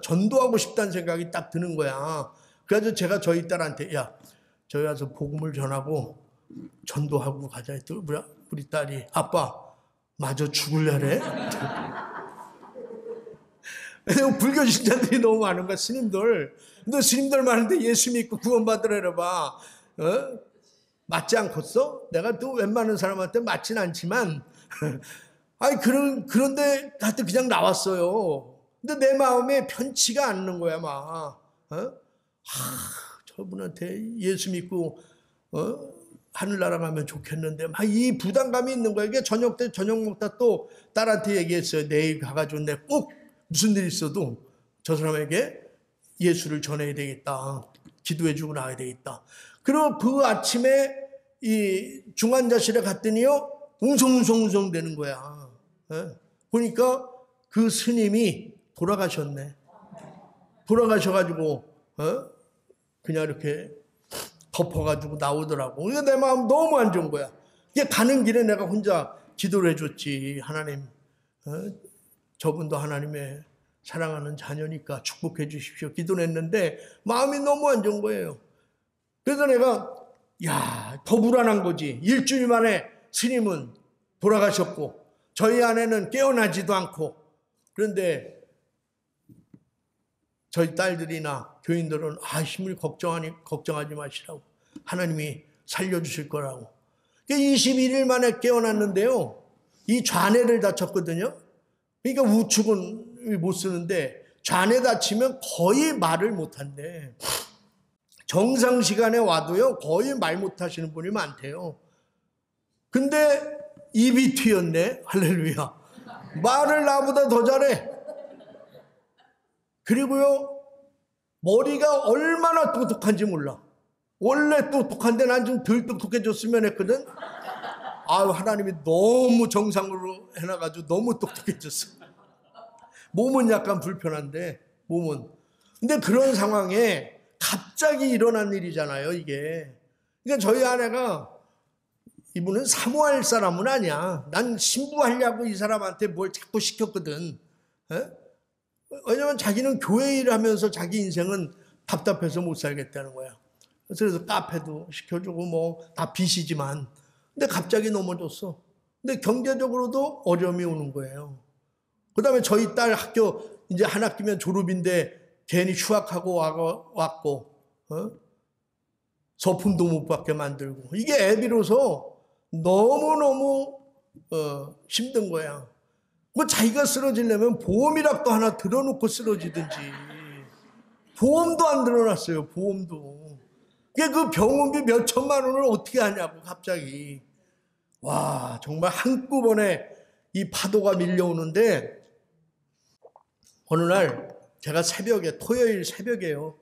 전도하고 싶다는 생각이 딱 드는 거야. 그래서 제가 저희 딸한테 야, 저희 와서 복음을 전하고 전도하고 가자 했더니 우리 딸이 아빠 마저 죽을래래? 불교 신자들이 너무 많은 거야. 스님들. 근데 스님들 많은데 예수 믿고 구원받으라 봐. 맞지 않겠어? 내가 또 웬만한 사람한테 맞진 않지만 아니 그런데 하여튼 그냥 나왔어요. 근데 내 마음에 편치가 않는 거야 막. 저분한테 예수 믿고 하늘나라 가면 좋겠는데 막 이 부담감이 있는 거야. 이게 저녁 먹다 또 딸한테 얘기했어요. 내일 가가지고 내 꼭 무슨 일 있어도 저 사람에게 예수를 전해야 되겠다. 기도해주고 나가야 되겠다. 그리고 그 아침에 이 중환자실에 갔더니요 웅성웅성 되는 거야. 보니까 그 스님이 돌아가셨네. 돌아가셔가지고 그냥 이렇게 덮어가지고 나오더라고. 그러니까 내 마음 너무 안 좋은 거야. 이게 가는 길에 내가 혼자 기도를 해줬지. 하나님, 저분도 하나님의 사랑하는 자녀니까 축복해 주십시오. 기도를 했는데 마음이 너무 안 좋은 거예요. 그래서 내가 더 불안한 거지. 일주일 만에 스님은 돌아가셨고 저희 아내는 깨어나지도 않고. 그런데 저희 딸들이나 교인들은 힘을 걱정하지 마시라고. 하나님이 살려주실 거라고. 21일 만에 깨어났는데요. 이 좌뇌를 다쳤거든요. 그러니까 우측은 못 쓰는데 좌뇌 다치면 거의 말을 못한대. 정상 시간에 와도요 거의 말 못하시는 분이 많대요. 근데 입이 튀었네. 할렐루야. 말을 나보다 더 잘해. 그리고요 머리가 얼마나 똑똑한지 몰라. 원래 똑똑한데 난 좀 덜 똑똑해졌으면 했거든. 하나님이 너무 정상으로 해놔가지고 너무 똑똑해졌어. 몸은 약간 불편한데 몸은. 근데 그런 상황에 갑자기 일어난 일이잖아요 이게. 그러니까 저희 아내가 이분은 사모할 사람은 아니야. 난 신부하려고 이 사람한테 뭘 자꾸 시켰거든. 왜냐면 자기는 교회 일을 하면서 자기 인생은 답답해서 못 살겠다는 거야. 그래서 카페도 시켜주고 뭐 다 빚이지만. 근데 갑자기 넘어졌어. 근데 경제적으로도 어려움이 오는 거예요. 그 다음에 저희 딸 학교 이제 한 학기면 졸업인데 괜히 휴학하고 왔고, 서품도 못 받게 만들고. 이게 애비로서 너무너무 힘든 거야. 뭐 자기가 쓰러지려면 보험이라도 하나 들어놓고 쓰러지든지. 보험도 안 들어놨어요. 보험도. 그 병원비 몇 천만 원을 어떻게 하냐고 갑자기. 와 정말 한꺼번에 이 파도가 밀려오는데 어느 날 제가 새벽에 토요일 새벽에요.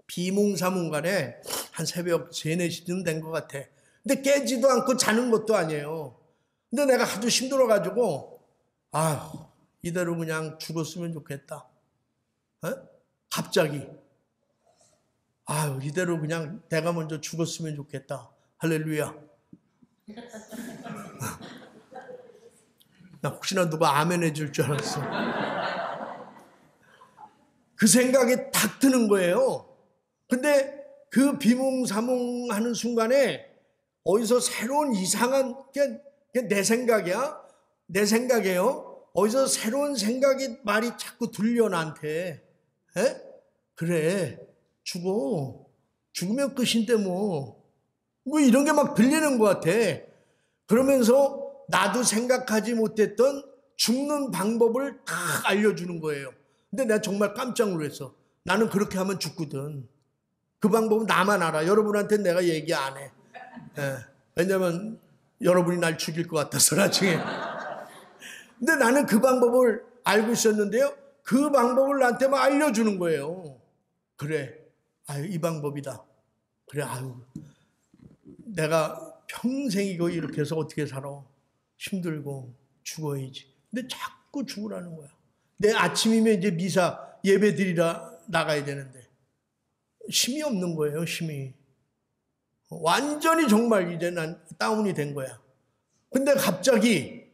비몽사몽간에 한 새벽 3, 4시쯤 된 것 같아. 근데 깨지도 않고 자는 것도 아니에요. 근데 내가 하도 힘들어가지고 이대로 그냥 죽었으면 좋겠다. 갑자기. 이대로 그냥 내가 먼저 죽었으면 좋겠다. 할렐루야. 나 혹시나 누가 아멘 해줄 줄 알았어. 그 생각이 딱 드는 거예요. 근데 그 비몽사몽하는 순간에 어디서 새로운 이상한 게 내 생각이야. 내 생각이에요. 어디서 새로운 생각이 말이 자꾸 들려 나한테. 그래. 죽어. 죽으면 끝인데 뭐 이런 게 막 들리는 것 같아. 그러면서 나도 생각하지 못했던 죽는 방법을 다 알려주는 거예요. 근데 내가 정말 깜짝 놀랐어. 나는 그렇게 하면 죽거든. 그 방법은 나만 알아. 여러분한테 내가 얘기 안 해. 예. 왜냐면 여러분이 날 죽일 것 같아서 나중에. 근데 나는 그 방법을 알고 있었는데요. 그 방법을 나한테 막 알려주는 거예요. 그래. 아유, 이 방법이다. 그래, 아유. 내가 평생 이거 이렇게 해서 어떻게 살아? 힘들고 죽어야지. 근데 자꾸 죽으라는 거야. 내 아침이면 이제 미사 예배 드리러 나가야 되는데 힘이 없는 거예요. 힘이. 완전히 정말 이제 난 다운이 된 거야. 근데 갑자기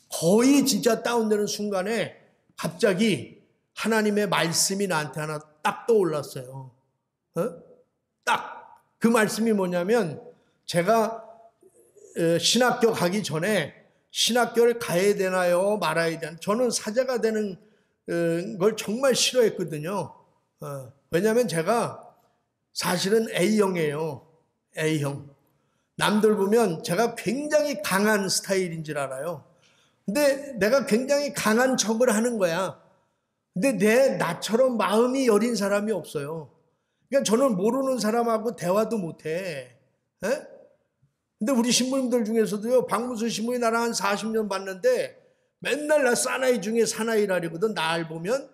거의 진짜 다운되는 순간에 갑자기 하나님의 말씀이 나한테 하나 딱 떠올랐어요. 딱 그 말씀이 뭐냐면 제가 신학교 가기 전에 신학교를 가야 되나요? 말아야 되나요? 저는 사제가 되는 걸 정말 싫어했거든요. 왜냐하면 제가 사실은 A형이에요. A형. 남들 보면 제가 굉장히 강한 스타일인 줄 알아요. 근데 내가 굉장히 강한 척을 하는 거야. 근데 나처럼 마음이 여린 사람이 없어요. 그러니까 저는 모르는 사람하고 대화도 못해. 에? 근데 우리 신부님들 중에서도요, 박무수 신부님 나랑 한 40년 봤는데 맨날 나 사나이 중에 사나이라리거든. 날 보면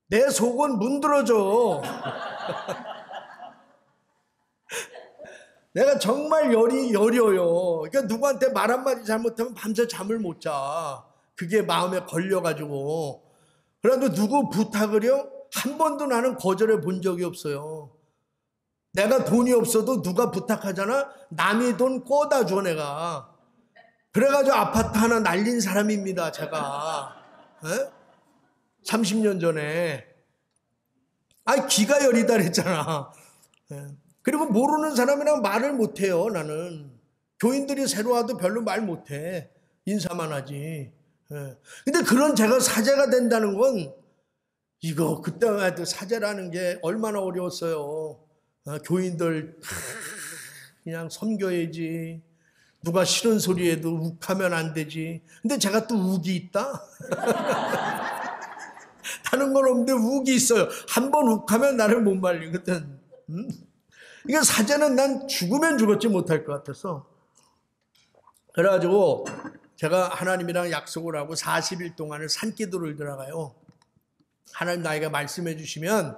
내 속은 문드러져. 내가 정말 여려요. 그러니까 누구한테 말 한마디 잘못하면 밤새 잠을 못 자. 그게 마음에 걸려가지고. 그래도 누구 부탁을요? 한 번도 나는 거절해 본 적이 없어요. 내가 돈이 없어도 누가 부탁하잖아? 남의 돈 꿔다 줘, 내가. 그래가지고 아파트 하나 날린 사람입니다, 제가. 에? 30년 전에. 기가 여리다 그랬잖아. 에. 그리고 모르는 사람이랑 말을 못해요, 나는. 교인들이 새로 와도 별로 말 못해. 인사만 하지. 예. 근데 그런 제가 사제가 된다는 건 그때만 해도 사제라는 게 얼마나 어려웠어요. 교인들 그냥 섬겨야지. 누가 싫은 소리 해도 욱하면 안 되지. 근데 제가 또 욱이 있다? 다른 건 없는데 욱이 있어요. 한 번 욱하면 나를 못 말리거든. 이게 사제는 난 죽으면 죽었지 못할 것 같아서. 그래가지고 제가 하나님이랑 약속을 하고 40일 동안을 산기도를 들어가요. 하나님 나에게 말씀해 주시면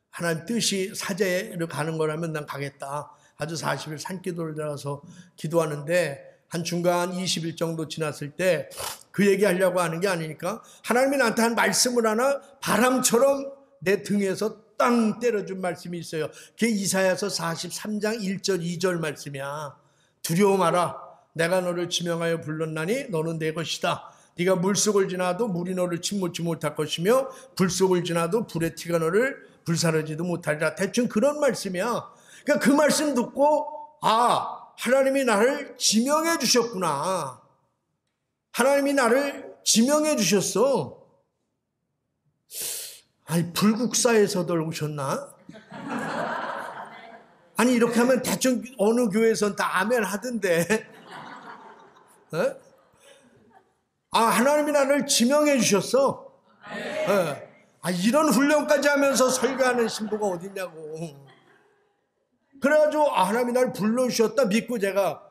하나님 뜻이 사제를 가는 거라면 난 가겠다. 아주 40일 산기도를 들어가서 기도하는데 한 중간 20일 정도 지났을 때 그 얘기하려고 하는 게 아니니까 하나님이 나한테 한 말씀을 하나 바람처럼 내 등에서 땅 때려준 말씀이 있어요. 그게 이사야서 43장 1절 2절 말씀이야. 두려워 마라. 내가 너를 지명하여 불렀나니 너는 내 것이다. 네가 물속을 지나도 물이 너를 침몰치 못할 것이며 불속을 지나도 불의 티가 너를 불사르지도 못하리라. 대충 그런 말씀이야. 그러니까 그 말씀 듣고 하나님이 나를 지명해 주셨구나. 하나님이 나를 지명해 주셨어. 불국사에서들 오셨나? 이렇게 하면 대충 어느 교회에선 다 아멘 하던데. 하나님이 나를 지명해 주셨어. 이런 훈련까지 하면서 설교하는 신부가 어딨냐고. 그래가지고 하나님이 나를 불러주셨다 믿고 제가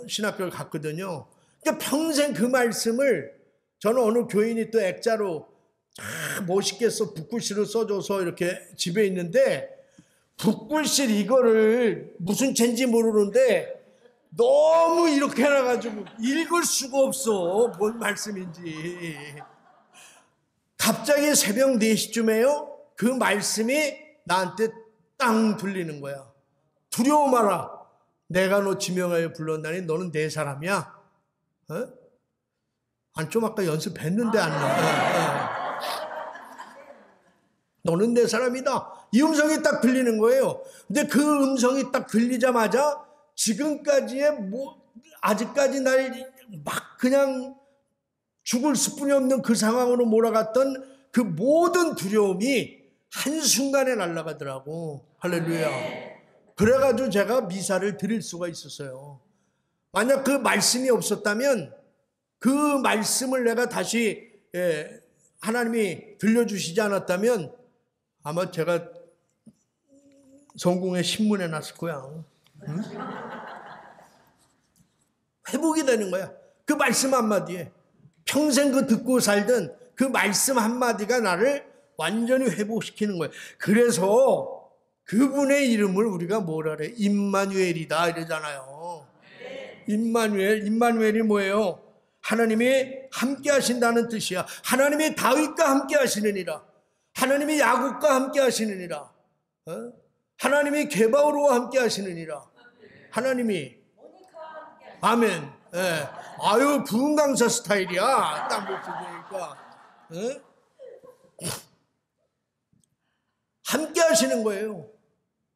신학교를 갔거든요. 그러니까 평생 그 말씀을 저는 어느 교인이 또 액자로 멋있게 붓글씨로 써줘서 이렇게 집에 있는데 붓글씨 이거를 무슨 죄인지 모르는데 너무 이렇게 해놔가지고 읽을 수가 없어. 뭔 말씀인지. 갑자기 새벽 4시쯤에요. 그 말씀이 나한테 땅 들리는 거야. 두려워 마라. 내가 너 지명하여 불렀나니 너는 내 사람이야. 좀 아까 연습했는데 안 나. 너는 내 사람이다. 이 음성이 딱 들리는 거예요. 근데 그 음성이 딱 들리자마자 지금까지의 아직까지 날 막 그냥 죽을 수뿐이 없는 그 상황으로 몰아갔던 그 모든 두려움이 한순간에 날아가더라고. 할렐루야. 그래가지고 제가 미사를 드릴 수가 있었어요. 만약 그 말씀이 없었다면 그 말씀을 내가 다시 하나님이 들려주시지 않았다면 아마 제가 성공회 신문에 났을 거야. 응? 회복이 되는 거야. 그 말씀 한마디에. 평생 그 듣고 살던 그 말씀 한마디가 나를 완전히 회복시키는 거예요. 그래서 그분의 이름을 우리가 뭐라 그래? 임마누엘이다 이러잖아요. 임마누엘이 뭐예요? 하나님이 함께 하신다는 뜻이야. 하나님이 다윗과 함께 하시느니라. 하나님이 야곱과 함께 하시느니라. 하나님이 게바오르와 함께 하시느니라. 하나님이 아멘. 예. 아유 부흥 강사 스타일이야. 딱 목소리니까. 함께 하시는 거예요.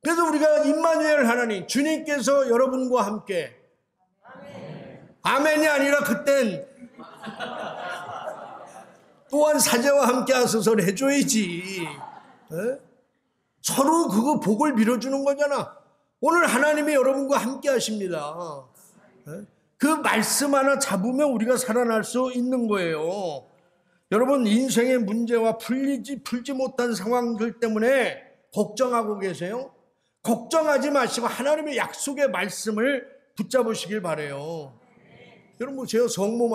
그래서 우리가 임마누엘 하나님, 주님께서 여러분과 함께. 아멘이 아니라 그땐 또한 사제와 함께 하소서를 해줘야지. 서로 그거 복을 빌어주는 거잖아. 오늘 하나님이 여러분과 함께 하십니다. 그 말씀 하나 잡으면 우리가 살아날 수 있는 거예요. 여러분 인생의 문제와 풀지 못한 상황들 때문에 걱정하고 계세요? 걱정하지 마시고 하나님의 약속의 말씀을 붙잡으시길 바라요. 여러분 보세요. 성모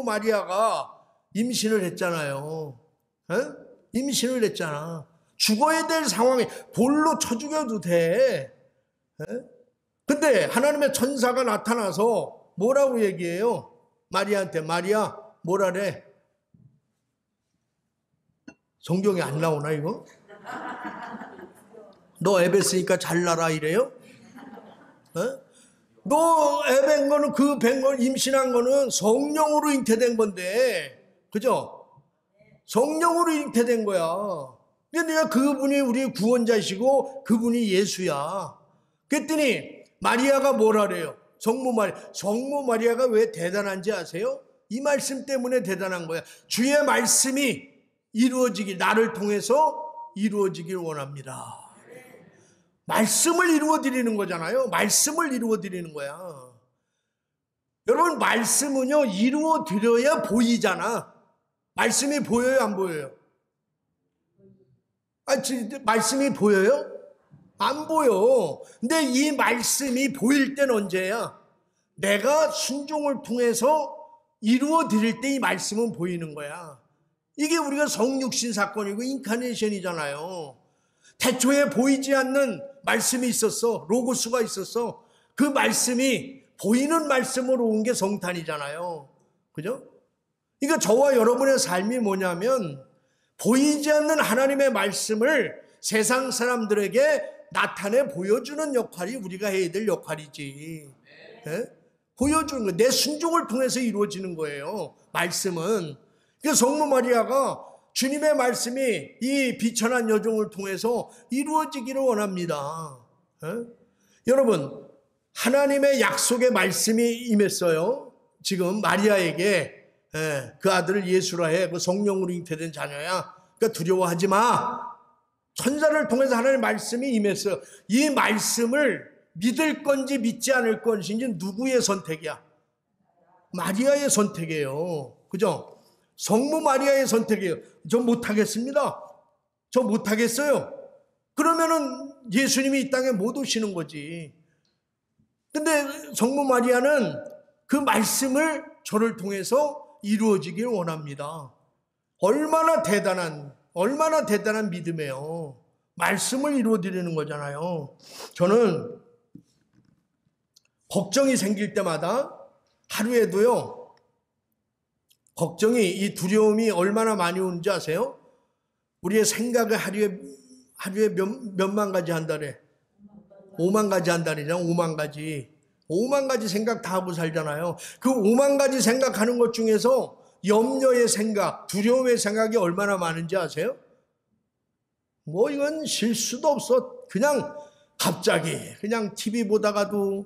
마리아가 임신을 했잖아요. 임신을 했잖아. 죽어야 될 상황에 돌로 쳐 죽여도 돼. 근데 하나님의 천사가 나타나서 뭐라고 얘기해요? 마리아한테. 마리아 뭐라래? 성경에 안 나오나 이거? 너 애 뱄으니까 잘나라 이래요? 너 애 뵌 거는 그 뵌 거 임신한 거는 성령으로 잉태된 건데, 그죠? 성령으로 잉태된 거야. 근데 내가 그분이 우리 구원자시고 그분이 예수야. 그랬더니 마리아가 뭐라래요? 성모 마리아가 왜 대단한지 아세요? 이 말씀 때문에 대단한 거야. 주의 말씀이 이루어지길, 나를 통해서 이루어지길 원합니다. 말씀을 이루어드리는 거잖아요. 말씀을 이루어드리는 거야. 여러분 말씀은요 이루어드려야 보이잖아. 말씀이 보여요 안 보여요? 말씀이 보여요? 안 보여. 근데 이 말씀이 보일 때는 언제야? 내가 순종을 통해서 이루어드릴 때 이 말씀은 보이는 거야. 이게 우리가 성육신 사건이고 인카네이션이잖아요. 태초에 보이지 않는 말씀이 있었어. 로고스가 있었어. 그 말씀이 보이는 말씀으로 온 게 성탄이잖아요. 그죠? 그러니까 저와 여러분의 삶이 뭐냐면 보이지 않는 하나님의 말씀을 세상 사람들에게 나타내 보여주는 역할이 우리가 해야 될 역할이지. 보여주는 거. 내 순종을 통해서 이루어지는 거예요. 말씀은. 그래서 성모 마리아가 주님의 말씀이 이 비천한 여종을 통해서 이루어지기를 원합니다. 여러분 하나님의 약속의 말씀이 임했어요. 지금 마리아에게 그 아들을 예수라 해. 그 성령으로 잉태된 자녀야. 그러니까 두려워하지 마. 천사를 통해서 하나님의 말씀이 임했어요. 이 말씀을 믿을 건지 믿지 않을 건지 누구의 선택이야? 마리아의 선택이에요. 그죠? 성모 마리아의 선택이에요. 저 못하겠습니다. 저 못하겠어요. 그러면은 예수님이 이 땅에 못 오시는 거지. 근데 성모 마리아는 그 말씀을 저를 통해서 이루어지길 원합니다. 얼마나 대단한 믿음이에요. 말씀을 이루어드리는 거잖아요. 저는 걱정이 생길 때마다 하루에도요. 걱정이, 이 두려움이 얼마나 많이 오는지 아세요? 우리의 생각을 하루에 몇만 가지 한다래? 5만 가지 한다래잖아. 5만 가지 생각 다 하고 살잖아요. 그 5만 가지 생각하는 것 중에서 염려의 생각, 두려움의 생각이 얼마나 많은지 아세요? 뭐 이건 쉴 수도 없어. 그냥 갑자기 그냥 TV 보다가도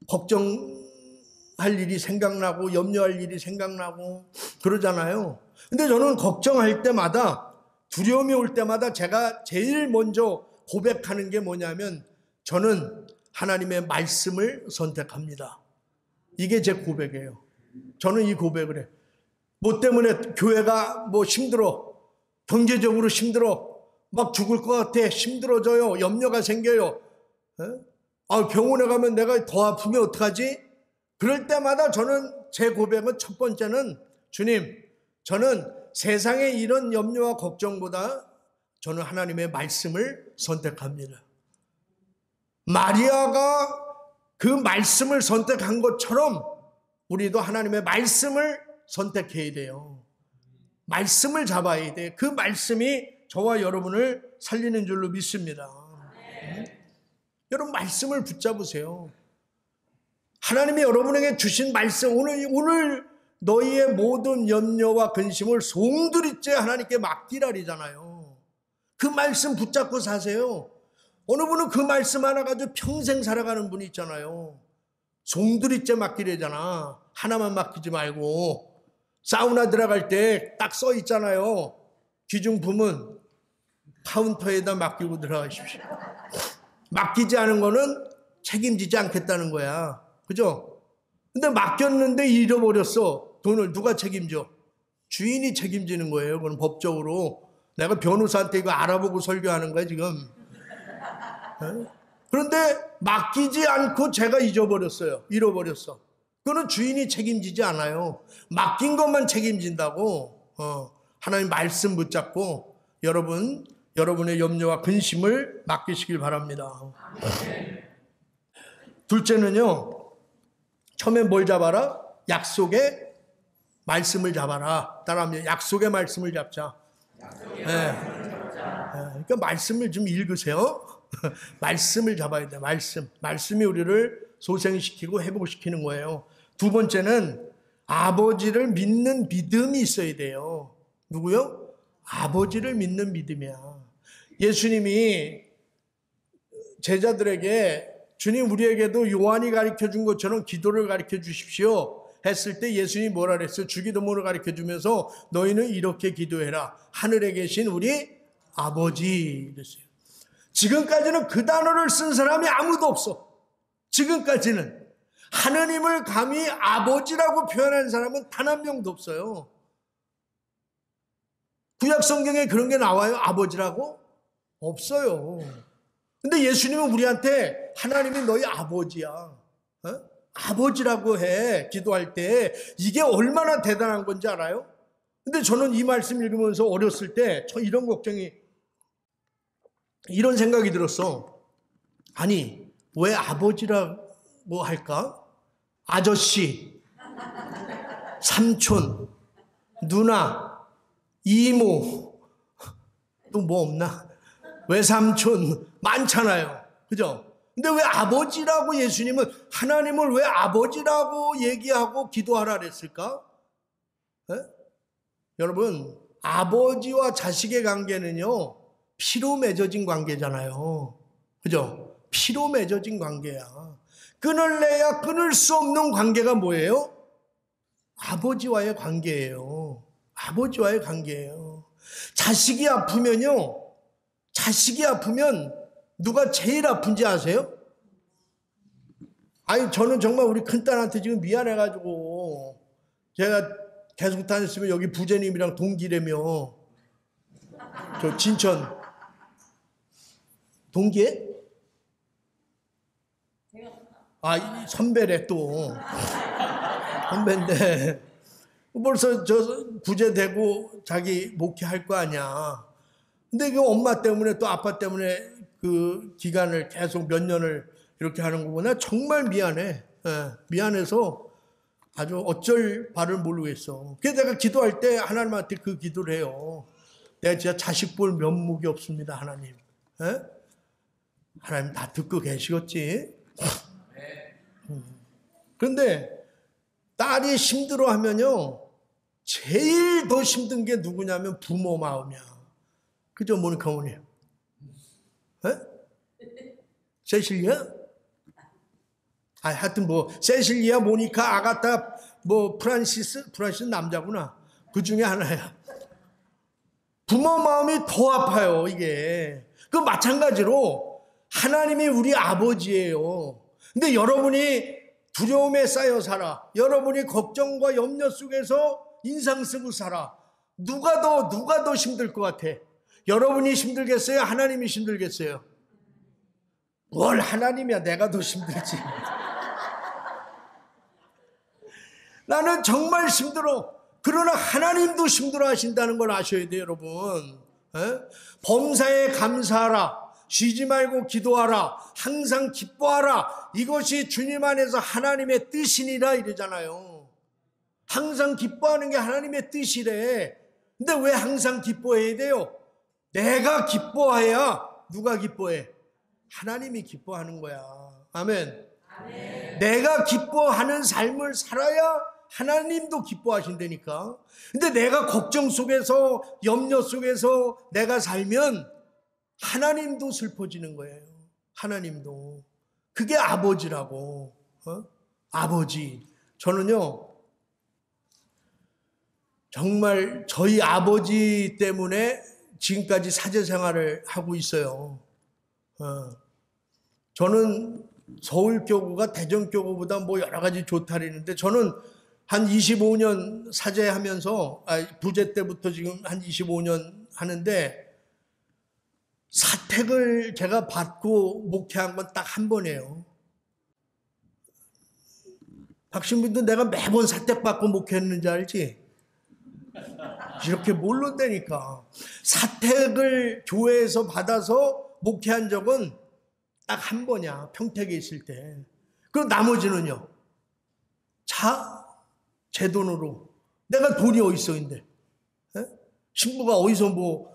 걱정할 일이 생각나고 염려할 일이 생각나고 그러잖아요. 근데 저는 걱정할 때마다, 두려움이 올 때마다 제가 제일 먼저 고백하는 게 뭐냐면 저는 하나님의 말씀을 선택합니다. 이게 제 고백이에요. 저는 이 고백을 해. 뭐 때문에 교회가 뭐 힘들어, 경제적으로 힘들어, 막 죽을 것 같아. 힘들어져요. 염려가 생겨요. 병원에 가면 내가 더 아프면 어떡하지? 그럴 때마다 저는 제 고백은 첫 번째는 주님, 저는 세상의 이런 염려와 걱정보다 저는 하나님의 말씀을 선택합니다. 마리아가 그 말씀을 선택한 것처럼 우리도 하나님의 말씀을 선택해야 돼요. 말씀을 잡아야 돼. 그 말씀이 저와 여러분을 살리는 줄로 믿습니다. 여러분 말씀을 붙잡으세요. 하나님이 여러분에게 주신 말씀, 오늘 너희의 모든 염려와 근심을 송두리째 하나님께 맡기라리잖아요. 그 말씀 붙잡고 사세요. 어느 분은 그 말씀 하나 가지고 평생 살아가는 분이 있잖아요. 송두리째 맡기래잖아. 하나만 맡기지 말고. 사우나 들어갈 때 딱 써 있잖아요. 기중품은 카운터에다 맡기고 들어가십시오. 맡기지 않은 거는 책임지지 않겠다는 거야. 그죠? 근데 맡겼는데 잃어버렸어. 돈을 누가 책임져? 주인이 책임지는 거예요. 그건 법적으로. 내가 변호사한테 이거 알아보고 설교하는 거야 지금. 그런데 맡기지 않고 제가 잊어버렸어요. 잃어버렸어. 그거는 주인이 책임지지 않아요. 맡긴 것만 책임진다고. 하나님 말씀 붙잡고 여러분의 염려와 근심을 맡기시길 바랍니다. 둘째는요. 처음에 뭘 잡아라? 약속의 말씀을 잡아라. 따라합니다. 약속의 말씀을 잡자. 그러니까 말씀을 좀 읽으세요. 말씀을 잡아야 돼. 말씀이 우리를 소생시키고 회복시키는 거예요. 두 번째는 아버지를 믿는 믿음이 있어야 돼요. 누구요? 아버지를 믿는 믿음이야. 예수님이 제자들에게 주님 우리에게도 요한이 가르쳐준 것처럼 기도를 가르쳐 주십시오 했을 때 예수님이 뭐라 그랬어요? 주기도문을 가르쳐 주면서 너희는 이렇게 기도해라. 하늘에 계신 우리 아버지 그랬어요. 지금까지는 그 단어를 쓴 사람이 아무도 없어. 지금까지는 하느님을 감히 아버지라고 표현한 사람은 단 한 명도 없어요. 구약 성경에 그런 게 나와요? 아버지라고? 없어요. 근데 예수님은 우리한테 하나님이 너희 아버지야. 아버지라고 해. 기도할 때. 이게 얼마나 대단한 건지 알아요? 근데 저는 이 말씀 읽으면서 어렸을 때 저 이런 이런 생각이 들었어. 아니, 왜 아버지라고 할까? 아저씨, 삼촌, 누나, 이모, 또 뭐 없나? 외삼촌 많잖아요. 그죠? 근데 왜 아버지라고 예수님은 하나님을 왜 아버지라고 얘기하고 기도하라 그랬을까? 여러분, 아버지와 자식의 관계는요, 피로 맺어진 관계잖아요. 그죠? 피로 맺어진 관계야. 끊을래야 끊을 수 없는 관계가 뭐예요? 아버지와의 관계예요. 아버지와의 관계예요. 자식이 아프면 누가 제일 아픈지 아세요? 아니, 저는 정말 우리 큰딸한테 지금 미안해가지고 제가 계속 다녔으면 여기 부제님이랑 동기라며. 저 진천 동기에? 선배래 또. 선배인데 벌써 저 부제 되고 자기 목회할 거 아니야. 근데 그 엄마 때문에 또 아빠 때문에 그 기간을 계속 몇 년을 이렇게 하는 거 보면 정말 미안해. 미안해서 아주 어쩔 바를 모르겠어. 그래서 내가 기도할 때 하나님한테 그 기도를 해요. 내가 진짜 자식 볼 면목이 없습니다, 하나님. 하나님 다 듣고 계시겠지? 그런데 딸이 힘들어하면요, 제일 더 힘든 게 누구냐면 부모 마음이야. 그죠, 모니카 어머니? 세실리아? 하여튼 세실리아, 모니카, 아가타, 프란시스 남자구나. 그 중에 하나야. 부모 마음이 더 아파요, 이게. 그 마찬가지로 하나님이 우리 아버지예요. 근데 여러분이 두려움에 쌓여 살아. 여러분이 걱정과 염려 속에서 인상 쓰고 살아. 누가 더 힘들 것 같아? 여러분이 힘들겠어요? 하나님이 힘들겠어요? 뭘 하나님이야, 내가 더 힘들지. 나는 정말 힘들어. 그러나 하나님도 힘들어 하신다는 걸 아셔야 돼요, 여러분. 범사에 감사하라. 쉬지 말고 기도하라. 항상 기뻐하라. 이것이 주님 안에서 하나님의 뜻이니라 이러잖아요. 항상 기뻐하는 게 하나님의 뜻이래. 근데 왜 항상 기뻐해야 돼요? 내가 기뻐해야 누가 기뻐해? 하나님이 기뻐하는 거야. 아멘. 아멘. 내가 기뻐하는 삶을 살아야 하나님도 기뻐하신다니까. 근데 내가 걱정 속에서, 염려 속에서 내가 살면 하나님도 슬퍼지는 거예요. 하나님도. 그게 아버지라고. 아버지. 저는요, 정말 저희 아버지 때문에 지금까지 사제 생활을 하고 있어요. 저는 서울교구가 대전교구보다 뭐 여러 가지 좋다 그랬는데, 저는 한 25년 사제하면서, 부제 때부터 지금 한 25년 하는데, 사택을 제가 받고 목회한 건 딱 한 번이에요. 박신부도 내가 매번 사택 받고 목회했는지 알지? 이렇게 모른다니까. 사택을 교회에서 받아서 목회한 적은 딱 한 번이야. 평택에 있을 때. 그리고 나머지는요, 제 돈으로. 내가 돈이 어딨어, 근데. 신부가 어디서 뭐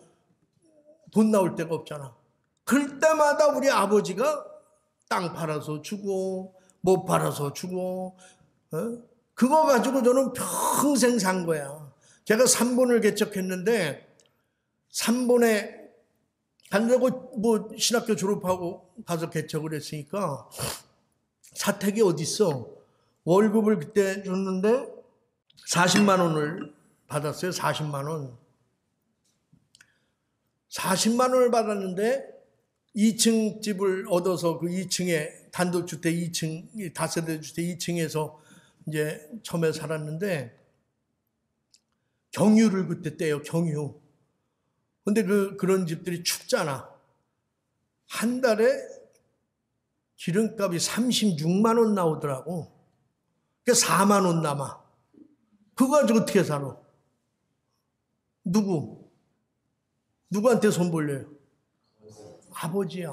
돈 나올 데가 없잖아. 그럴 때마다 우리 아버지가 땅 팔아서 주고, 못 팔아서 주고, 그거 가지고 저는 평생 산 거야. 제가 3본을 개척했는데, 3본에 간다고 뭐 신학교 졸업하고 가서 개척을 했으니까, 사택이 어딨어? 월급을 그때 줬는데, 40만 원을 받았어요. 40만 원. 40만 원을 받았는데 2층 집을 얻어서 그 2층에 단독주택 2층, 다세대 주택 2층에서 이제 처음에 살았는데, 경유를 그때 떼요, 경유. 근데 그런 집들이 춥잖아. 한 달에 기름값이 36만 원 나오더라고. 그러니까 4만 원 남아. 그거 가지고 어떻게 살아? 누구한테 손 벌려요? 아버지야.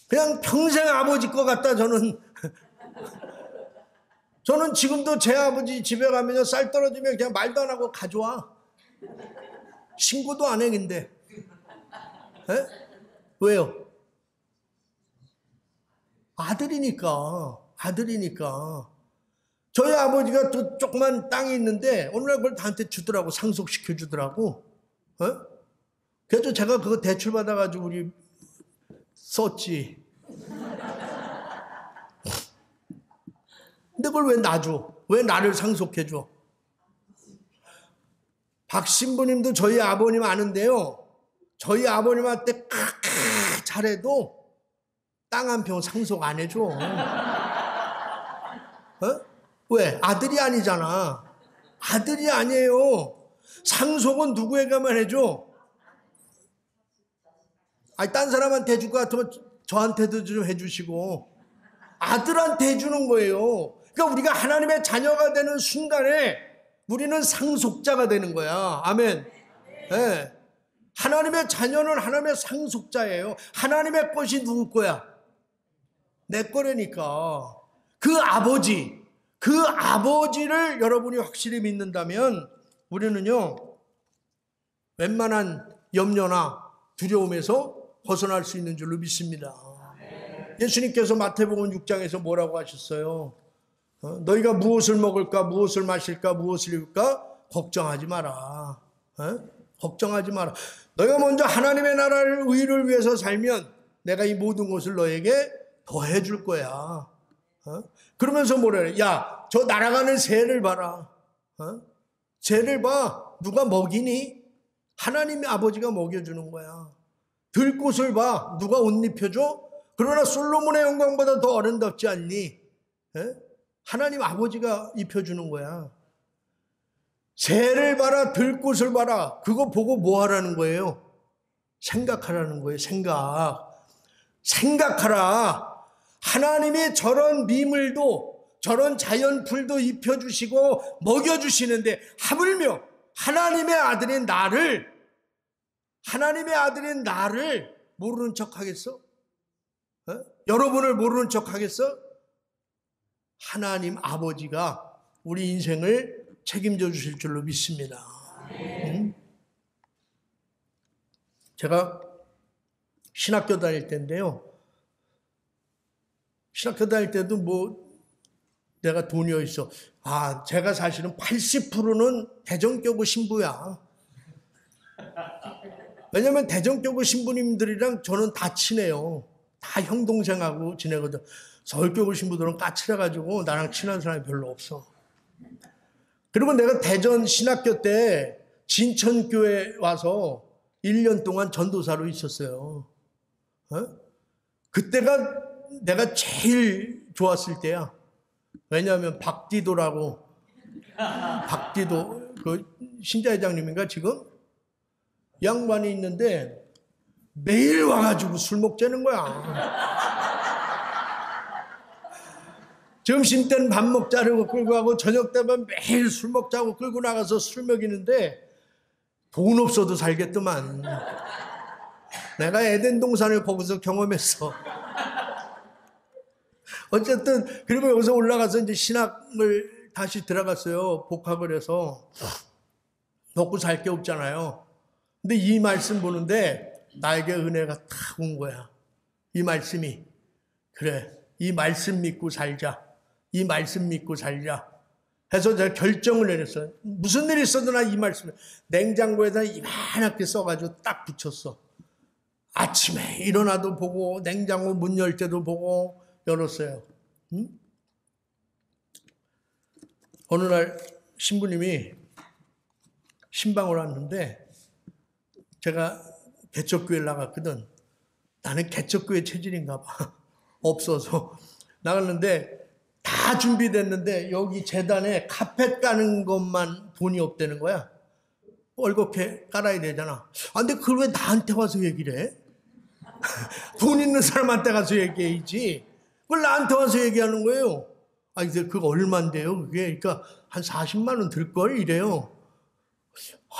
그냥 평생 아버지 것 같다, 저는. 저는 지금도 제 아버지 집에 가면 쌀 떨어지면 그냥 말도 안 하고 가져와. 신고도 안 해, 근데. 왜요? 아들이니까. 저희 아버지가 또 조그만 땅이 있는데 어느 날 그걸 나한테 주더라고. 상속시켜 주더라고. 그래서 제가 그거 대출 받아가지고 우리 썼지. 근데 그걸 왜 놔줘? 왜 나를 상속해줘? 박신부님도 저희 아버님 아는데요, 저희 아버님한테 잘해도 땅 한 평 상속 안 해줘. 왜? 아들이 아니잖아. 아들이 아니에요. 상속은 누구에게만 해줘? 딴 사람한테 해줄 것 같으면 저한테도 좀 해주시고, 아들한테 해주는 거예요. 그러니까 우리가 하나님의 자녀가 되는 순간에 우리는 상속자가 되는 거야. 아멘. 네. 하나님의 자녀는 하나님의 상속자예요. 하나님의 것이 누구 거야? 내 거라니까. 그 아버지를 여러분이 확실히 믿는다면 우리는요, 웬만한 염려나 두려움에서 벗어날 수 있는 줄로 믿습니다. 예수님께서 마태복음 6장에서 뭐라고 하셨어요? 너희가 무엇을 먹을까, 무엇을 마실까, 무엇을 입을까? 걱정하지 마라. 걱정하지 마라. 너희가 먼저 하나님의 나라를, 의를 위해서 살면 내가 이 모든 것을 너에게 더해 줄 거야. 그러면서 뭐래? 야, 저 날아가는 새를 봐라. 새를 봐. 누가 먹이니? 하나님의 아버지가 먹여주는 거야. 들꽃을 봐. 누가 옷 입혀줘? 그러나 솔로몬의 영광보다 더 아름답지 않니? 하나님 아버지가 입혀주는 거야. 새를 봐라, 들꽃을 봐라. 그거 보고 뭐 하라는 거예요? 생각하라는 거예요. 생각하라. 하나님이 저런 미물도 저런 자연풀도 입혀주시고 먹여주시는데 하물며 하나님의 아들인 나를 모르는 척 하겠어? 여러분을 모르는 척 하겠어? 하나님 아버지가 우리 인생을 책임져 주실 줄로 믿습니다. 제가 신학교 다닐 때인데요. 신학교 다닐 때도 내가 돈이 어딨어. 제가 사실은 80%는 대전교구 신부야. 왜냐면 대전교구 신부님들이랑 저는 다 친해요. 다 형 동생하고 지내거든. 서울교구 신부들은 까칠해가지고 나랑 친한 사람이 별로 없어. 그리고 내가 대전 신학교 때 진천교회 와서 1년 동안 전도사로 있었어요. 그때가 내가 제일 좋았을 때야. 왜냐하면 박디도라고, 그 신자회장님인가 지금? 양반이 있는데 매일 와가지고 술 먹자는 거야. 점심 때는 밥 먹자고 끌고 가고 저녁 때면 매일 술 먹자고 끌고 나가서 술 먹이는데 돈 없어도 살겠더만. 내가 에덴 동산을 거기서 경험했어. 어쨌든 그리고 여기서 올라가서 이제 신학을 다시 들어갔어요. 복학을 해서. 먹고 살 게 없잖아요. 근데 이 말씀 보는데 나에게 은혜가 탁 온 거야. 이 말씀이. 그래, 이 말씀 믿고 살자. 이 말씀 믿고 살자. 해서 제가 결정을 내렸어요. 무슨 일이 있어도 나 이 말씀을 냉장고에다 이만하게 써가지고 딱 붙였어. 아침에 일어나도 보고 냉장고 문 열 때도 보고 열었어요. 어느 날 신부님이 신방을 왔는데 제가 개척교회를 나갔거든. 나는 개척교회 체질인가 봐. 없어서 나갔는데 다 준비됐는데 여기 재단에 카펫 까는 것만 돈이 없다는 거야. 뻘겋게 깔아야 되잖아. 근데 그걸 왜 나한테 와서 얘기를 해? 돈 있는 사람한테 가서 얘기해야지. 그걸 나한테 와서 얘기하는 거예요. 이제 그거 얼만데요? 그게 그러니까 한 40만 원 들걸 이래요.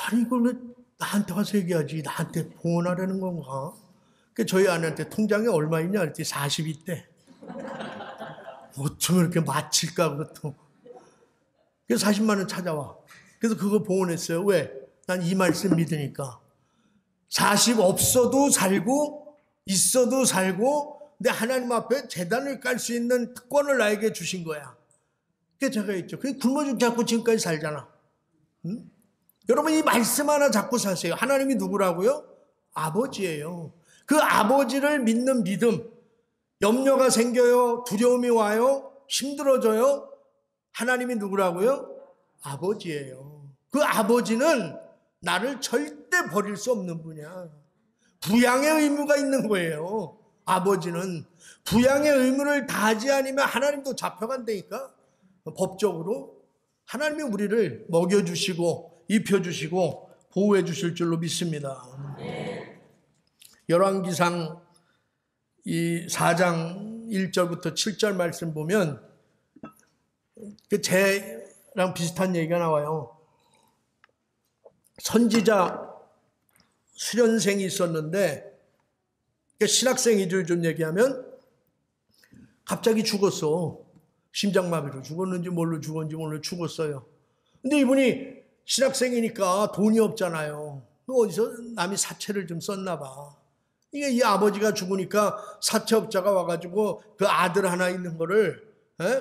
아니 이걸 왜 나한테 와서 얘기하지? 나한테 봉헌하려는 건가? 그 저희 아내한테 통장에 얼마 있냐? 그랬더니 40 있대. 어쩌면 이렇게 맞힐까 그것도. 그래서 40만 원 찾아와. 그래서 그거 봉헌했어요. 왜? 난 이 말씀 믿으니까. 40 없어도 살고 있어도 살고 근데 하나님 앞에 재단을 깔 수 있는 특권을 나에게 주신 거야. 그게 제가 했죠. 그게 굶어 죽지 않고 지금까지 살잖아. 여러분 이 말씀 하나 잡고 사세요. 하나님이 누구라고요? 아버지예요. 그 아버지를 믿는 믿음. 염려가 생겨요. 두려움이 와요. 힘들어져요. 하나님이 누구라고요? 아버지예요. 그 아버지는 나를 절대 버릴 수 없는 분이야. 부양의 의무가 있는 거예요. 아버지는 부양의 의무를 다하지 않으면 하나님도 잡혀간다니까. 법적으로 하나님이 우리를 먹여주시고 입혀주시고 보호해 주실 줄로 믿습니다. 열왕기상 이 4장 1절부터 7절 말씀 보면 쟤랑 비슷한 얘기가 나와요. 선지자 수련생이 있었는데 신학생이들 좀 얘기하면 갑자기 죽었어. 심장마비로 죽었는지 뭘로 죽었는지 몰라 죽었어요. 근데 이분이 신학생이니까 돈이 없잖아요. 어디서 남이 사채를 좀 썼나 봐. 이게 이 아버지가 죽으니까 사채업자가 와가지고 그 아들 하나 있는 거를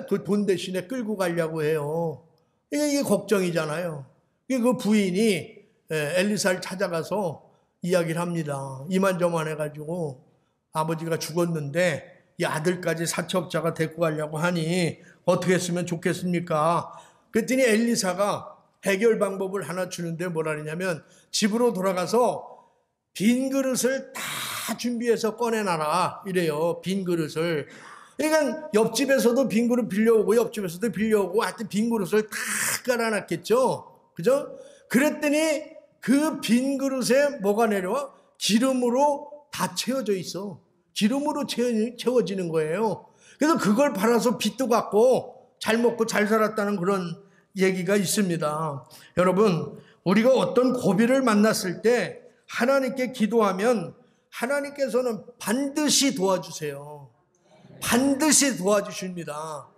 그 돈 대신에 끌고 가려고 해요. 이게 걱정이잖아요. 그 부인이 엘리사를 찾아가서 이야기를 합니다. 이만저만 해가지고 아버지가 죽었는데 이 아들까지 사채업자가 데리고 가려고 하니 어떻게 했으면 좋겠습니까? 그랬더니 엘리사가 해결 방법을 하나 주는데 뭐라 그러냐면 집으로 돌아가서 빈 그릇을 다 준비해서 꺼내놔라 이래요. 빈 그릇을. 그러니까 옆집에서도 빈 그릇 빌려오고 옆집에서도 빌려오고 하여튼 빈 그릇을 다 깔아놨겠죠. 그죠? 그랬더니 그 빈 그릇에 뭐가 내려와? 기름으로 다 채워져 있어. 기름으로 채워지는 거예요. 그래서 그걸 팔아서 빚도 갚고 잘 먹고 잘 살았다는 그런 얘기가 있습니다. 여러분, 우리가 어떤 고비를 만났을 때 하나님께 기도하면 하나님께서는 반드시 도와주세요. 반드시 도와주십니다.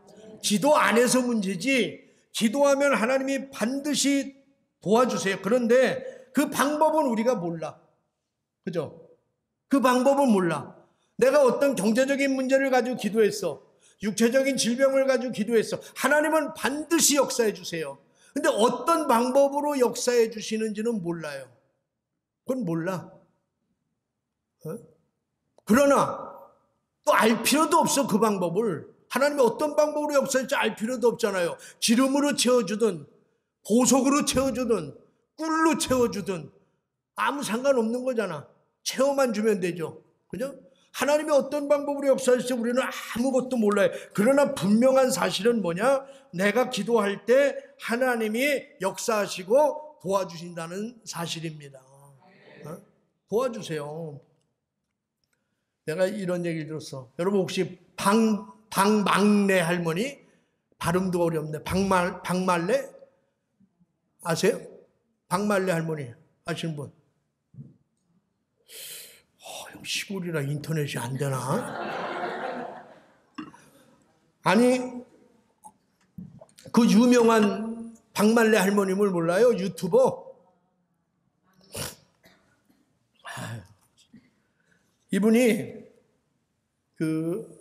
기도 안 해서 문제지, 기도하면 하나님이 반드시 도와주세요. 그런데 그 방법은 우리가 몰라. 그죠? 그 방법은 몰라. 내가 어떤 경제적인 문제를 가지고 기도했어. 육체적인 질병을 가지고 기도했어. 하나님은 반드시 역사해 주세요. 근데 어떤 방법으로 역사해 주시는지는 몰라요. 그건 몰라. 그러나 또 알 필요도 없어. 그 방법을. 하나님이 어떤 방법으로 역사할지 알 필요도 없잖아요. 기름으로 채워주든 보석으로 채워주든 꿀로 채워주든 아무 상관없는 거잖아. 채워만 주면 되죠. 그죠? 하나님이 어떤 방법으로 역사할지 우리는 아무것도 몰라요. 그러나 분명한 사실은 뭐냐? 내가 기도할 때 하나님이 역사하시고 도와주신다는 사실입니다. 도와주세요. 내가 이런 얘기를 들었어. 여러분 혹시 방말레 할머니? 발음도 어렵네. 방말레? 아세요? 방말레 할머니 아시는 분? 시골이라 인터넷이 안 되나? 아니, 그 유명한 박말레 할머님을 몰라요? 유튜버? 이분이 그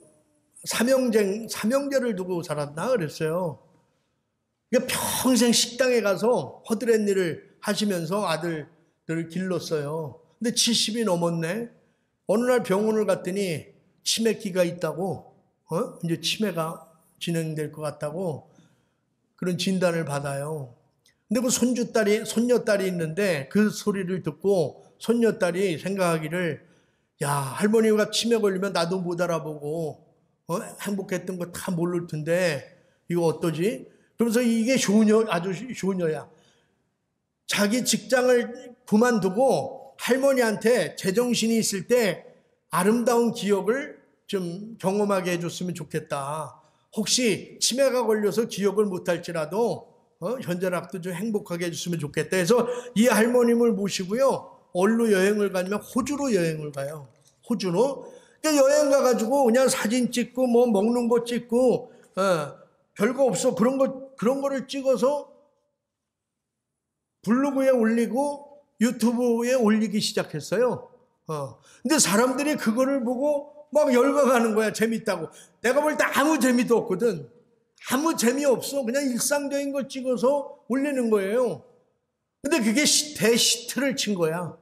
삼형제를 두고 살았나 그랬어요. 평생 식당에 가서 허드렛 일을 하시면서 아들들을 길렀어요. 근데 70이 넘었네. 어느 날 병원을 갔더니 치매기가 있다고, 이제 치매가 진행될 것 같다고 그런 진단을 받아요. 근데 그 손녀딸이 있는데 그 소리를 듣고 손녀딸이 생각하기를, 야, 할머니가 치매 걸리면 나도 못 알아보고 행복했던 거 다 모를 텐데 이거 어떠지? 그러면서 이게 아주 효녀야. 자기 직장을 그만두고 할머니한테 제정신이 있을 때 아름다운 기억을 좀 경험하게 해줬으면 좋겠다. 혹시 치매가 걸려서 기억을 못할지라도 현재락도 좀 행복하게 해줬으면 좋겠다 해서 이 할머님을 모시고요, 어디로 여행을 가냐면 호주로 여행을 가요. 호주로. 그러니까 여행 가가지고 그냥 사진 찍고 뭐 먹는 거 찍고 별거 없어. 그런 거를 찍어서 블로그에 올리고 유튜브에 올리기 시작했어요. 근데 사람들이 그거를 보고 막 열광하는 거야. 재밌다고. 내가 볼 때 아무 재미도 없거든. 아무 재미없어. 그냥 일상적인 걸 찍어서 올리는 거예요. 근데 그게 대히트를 친 거야.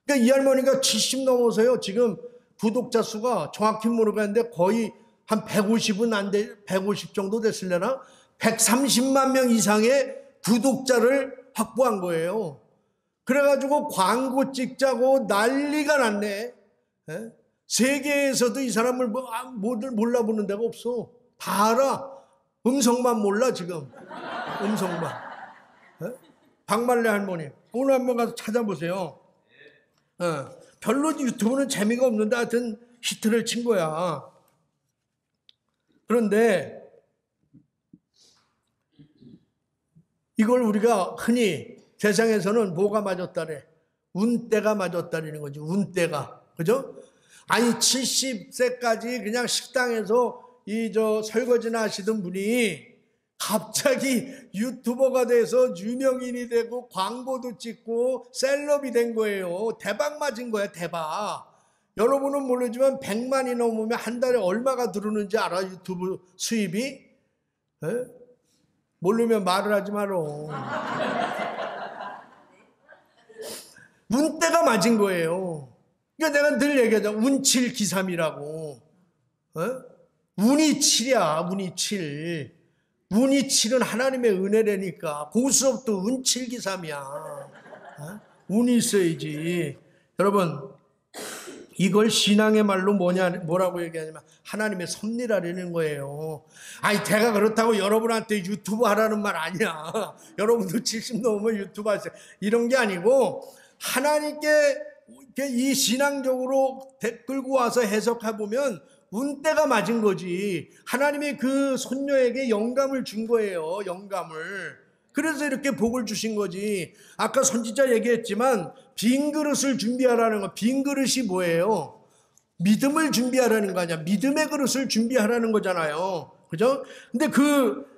그러니까 이 할머니가 70 넘어서요. 지금 구독자 수가 정확히 모르겠는데 거의 한 150은 안 돼, 150 정도 됐을려나? 130만 명 이상의 구독자를 확보한 거예요. 그래가지고 광고 찍자고 난리가 났네. 세계에서도 이 사람을 몰라보는 데가 없어. 다 알아. 음성만 몰라 지금. 음성만. 박말레 할머니. 오늘 한번 가서 찾아보세요. 별로 유튜브는 재미가 없는데 하여튼 히트를 친 거야. 그런데 이걸 우리가 흔히 세상에서는 뭐가 맞았다래? 운때가 맞았다라는 거지. 운때가. 그죠? 아니 70세까지 그냥 식당에서 설거지나 하시던 분이 갑자기 유튜버가 돼서 유명인이 되고 광고도 찍고 셀럽이 된 거예요. 대박 맞은 거야. 대박. 여러분은 모르지만 100만이 넘으면 한 달에 얼마가 들어오는지 알아? 유튜브 수입이? 모르면 말을 하지 마라. 운때가 맞은 거예요. 그러니까 내가 늘 얘기하잖아. 운칠기삼이라고. 운이 7이야. 운이 7. 운이 7은 하나님의 은혜라니까. 고수업도 운칠기삼이야. 운이 있어야지. 여러분, 이걸 신앙의 말로 뭐라고 얘기하냐면 하나님의 섭리라는 거예요. 아니, 제가 그렇다고 여러분한테 유튜브 하라는 말 아니야. 여러분도 70 넘으면 유튜브 하세요. 이런 게 아니고 하나님께 이 신앙적으로 끌고 와서 해석해 보면 운때가 맞은 거지. 하나님이 그 손녀에게 영감을 준 거예요. 영감을. 그래서 이렇게 복을 주신 거지. 아까 선지자 얘기했지만 빈 그릇을 준비하라는 거. 빈 그릇이 뭐예요? 믿음을 준비하라는 거 아니야. 믿음의 그릇을 준비하라는 거잖아요. 그죠? 근데 그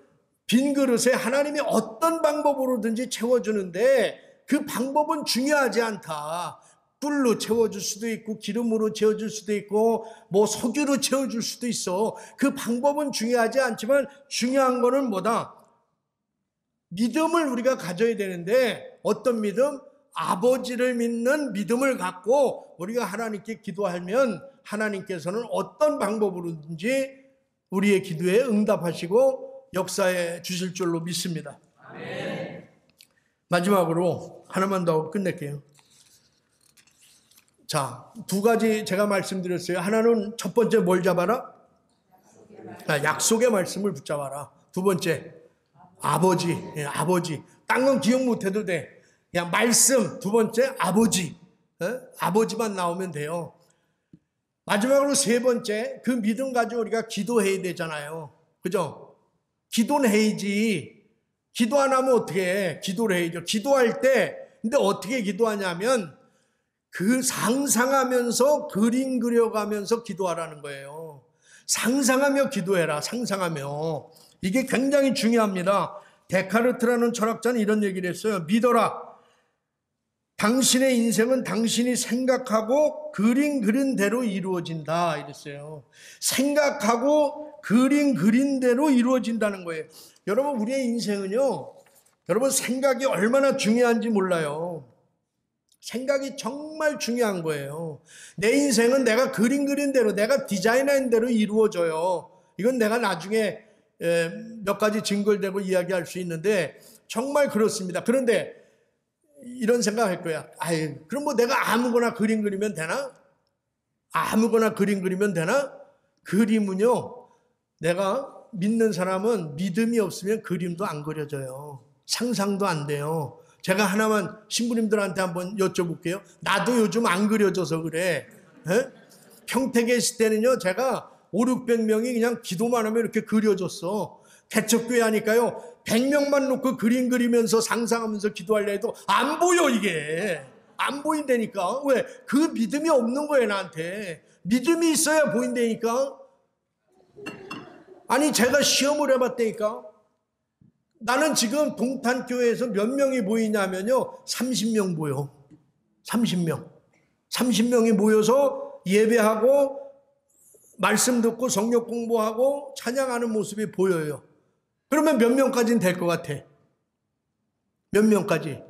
빈 그릇에 하나님이 어떤 방법으로든지 채워주는데 그 방법은 중요하지 않다. 꿀로 채워줄 수도 있고 기름으로 채워줄 수도 있고 뭐 석유로 채워줄 수도 있어. 그 방법은 중요하지 않지만 중요한 거는 뭐다? 믿음을 우리가 가져야 되는데 어떤 믿음? 아버지를 믿는 믿음을 갖고 우리가 하나님께 기도하면 하나님께서는 어떤 방법으로든지 우리의 기도에 응답하시고 역사해 주실 줄로 믿습니다. 아멘. 마지막으로 하나만 더 하고 끝낼게요. 자, 두 가지 제가 말씀드렸어요. 하나는 첫 번째 뭘 잡아라? 약속의 말씀을 붙잡아라. 두 번째 아버지. 예, 아버지. 딴 건 기억 못해도 돼. 그냥 말씀. 두 번째 아버지. 아버지만 나오면 돼요. 마지막으로 세 번째 그 믿음 가지고 우리가 기도해야 되잖아요. 그죠? 기도는 해야지. 기도 안 하면 어떻게 해? 기도를 해야죠. 기도할 때 근데 어떻게 기도하냐면 그 상상하면서 그림 그려가면서 기도하라는 거예요. 상상하며 기도해라. 상상하며. 이게 굉장히 중요합니다. 데카르트라는 철학자는 이런 얘기를 했어요. 믿어라. 당신의 인생은 당신이 생각하고 그린 대로 이루어진다 이랬어요. 생각하고 그린 대로 이루어진다는 거예요. 여러분 우리의 인생은요. 여러분 생각이 얼마나 중요한지 몰라요. 생각이 정말 중요한 거예요. 내 인생은 내가 그린 대로 내가 디자인한 대로 이루어져요. 이건 내가 나중에 몇 가지 증거를 대고 이야기할 수 있는데 정말 그렇습니다. 그런데 이런 생각할 거야. 아이, 그럼 뭐 내가 아무거나 그림 그리면 되나? 아무거나 그림 그리면 되나? 그림은요, 내가 믿는 사람은 믿음이 없으면 그림도 안 그려져요. 상상도 안 돼요. 제가 하나만 신부님들한테 한번 여쭤볼게요. 나도 요즘 안 그려져서 그래. 에? 평택에 있을 때는요, 제가 500~600명이 그냥 기도만 하면 이렇게 그려졌어. 개척교회 하니까요, 100명만 놓고 그림 그리면서 상상하면서 기도하려 해도 안 보여, 이게. 안 보인다니까. 왜? 그 믿음이 없는 거예요, 나한테. 믿음이 있어야 보인다니까. 아니, 제가 시험을 해봤다니까. 나는 지금 동탄교회에서 몇 명이 보이냐면요, 30명 보여. 30명. 30명이 모여서 예배하고 말씀 듣고 성경 공부하고 찬양하는 모습이 보여요. 그러면 몇 명까지는 될 것 같아? 몇 명까지?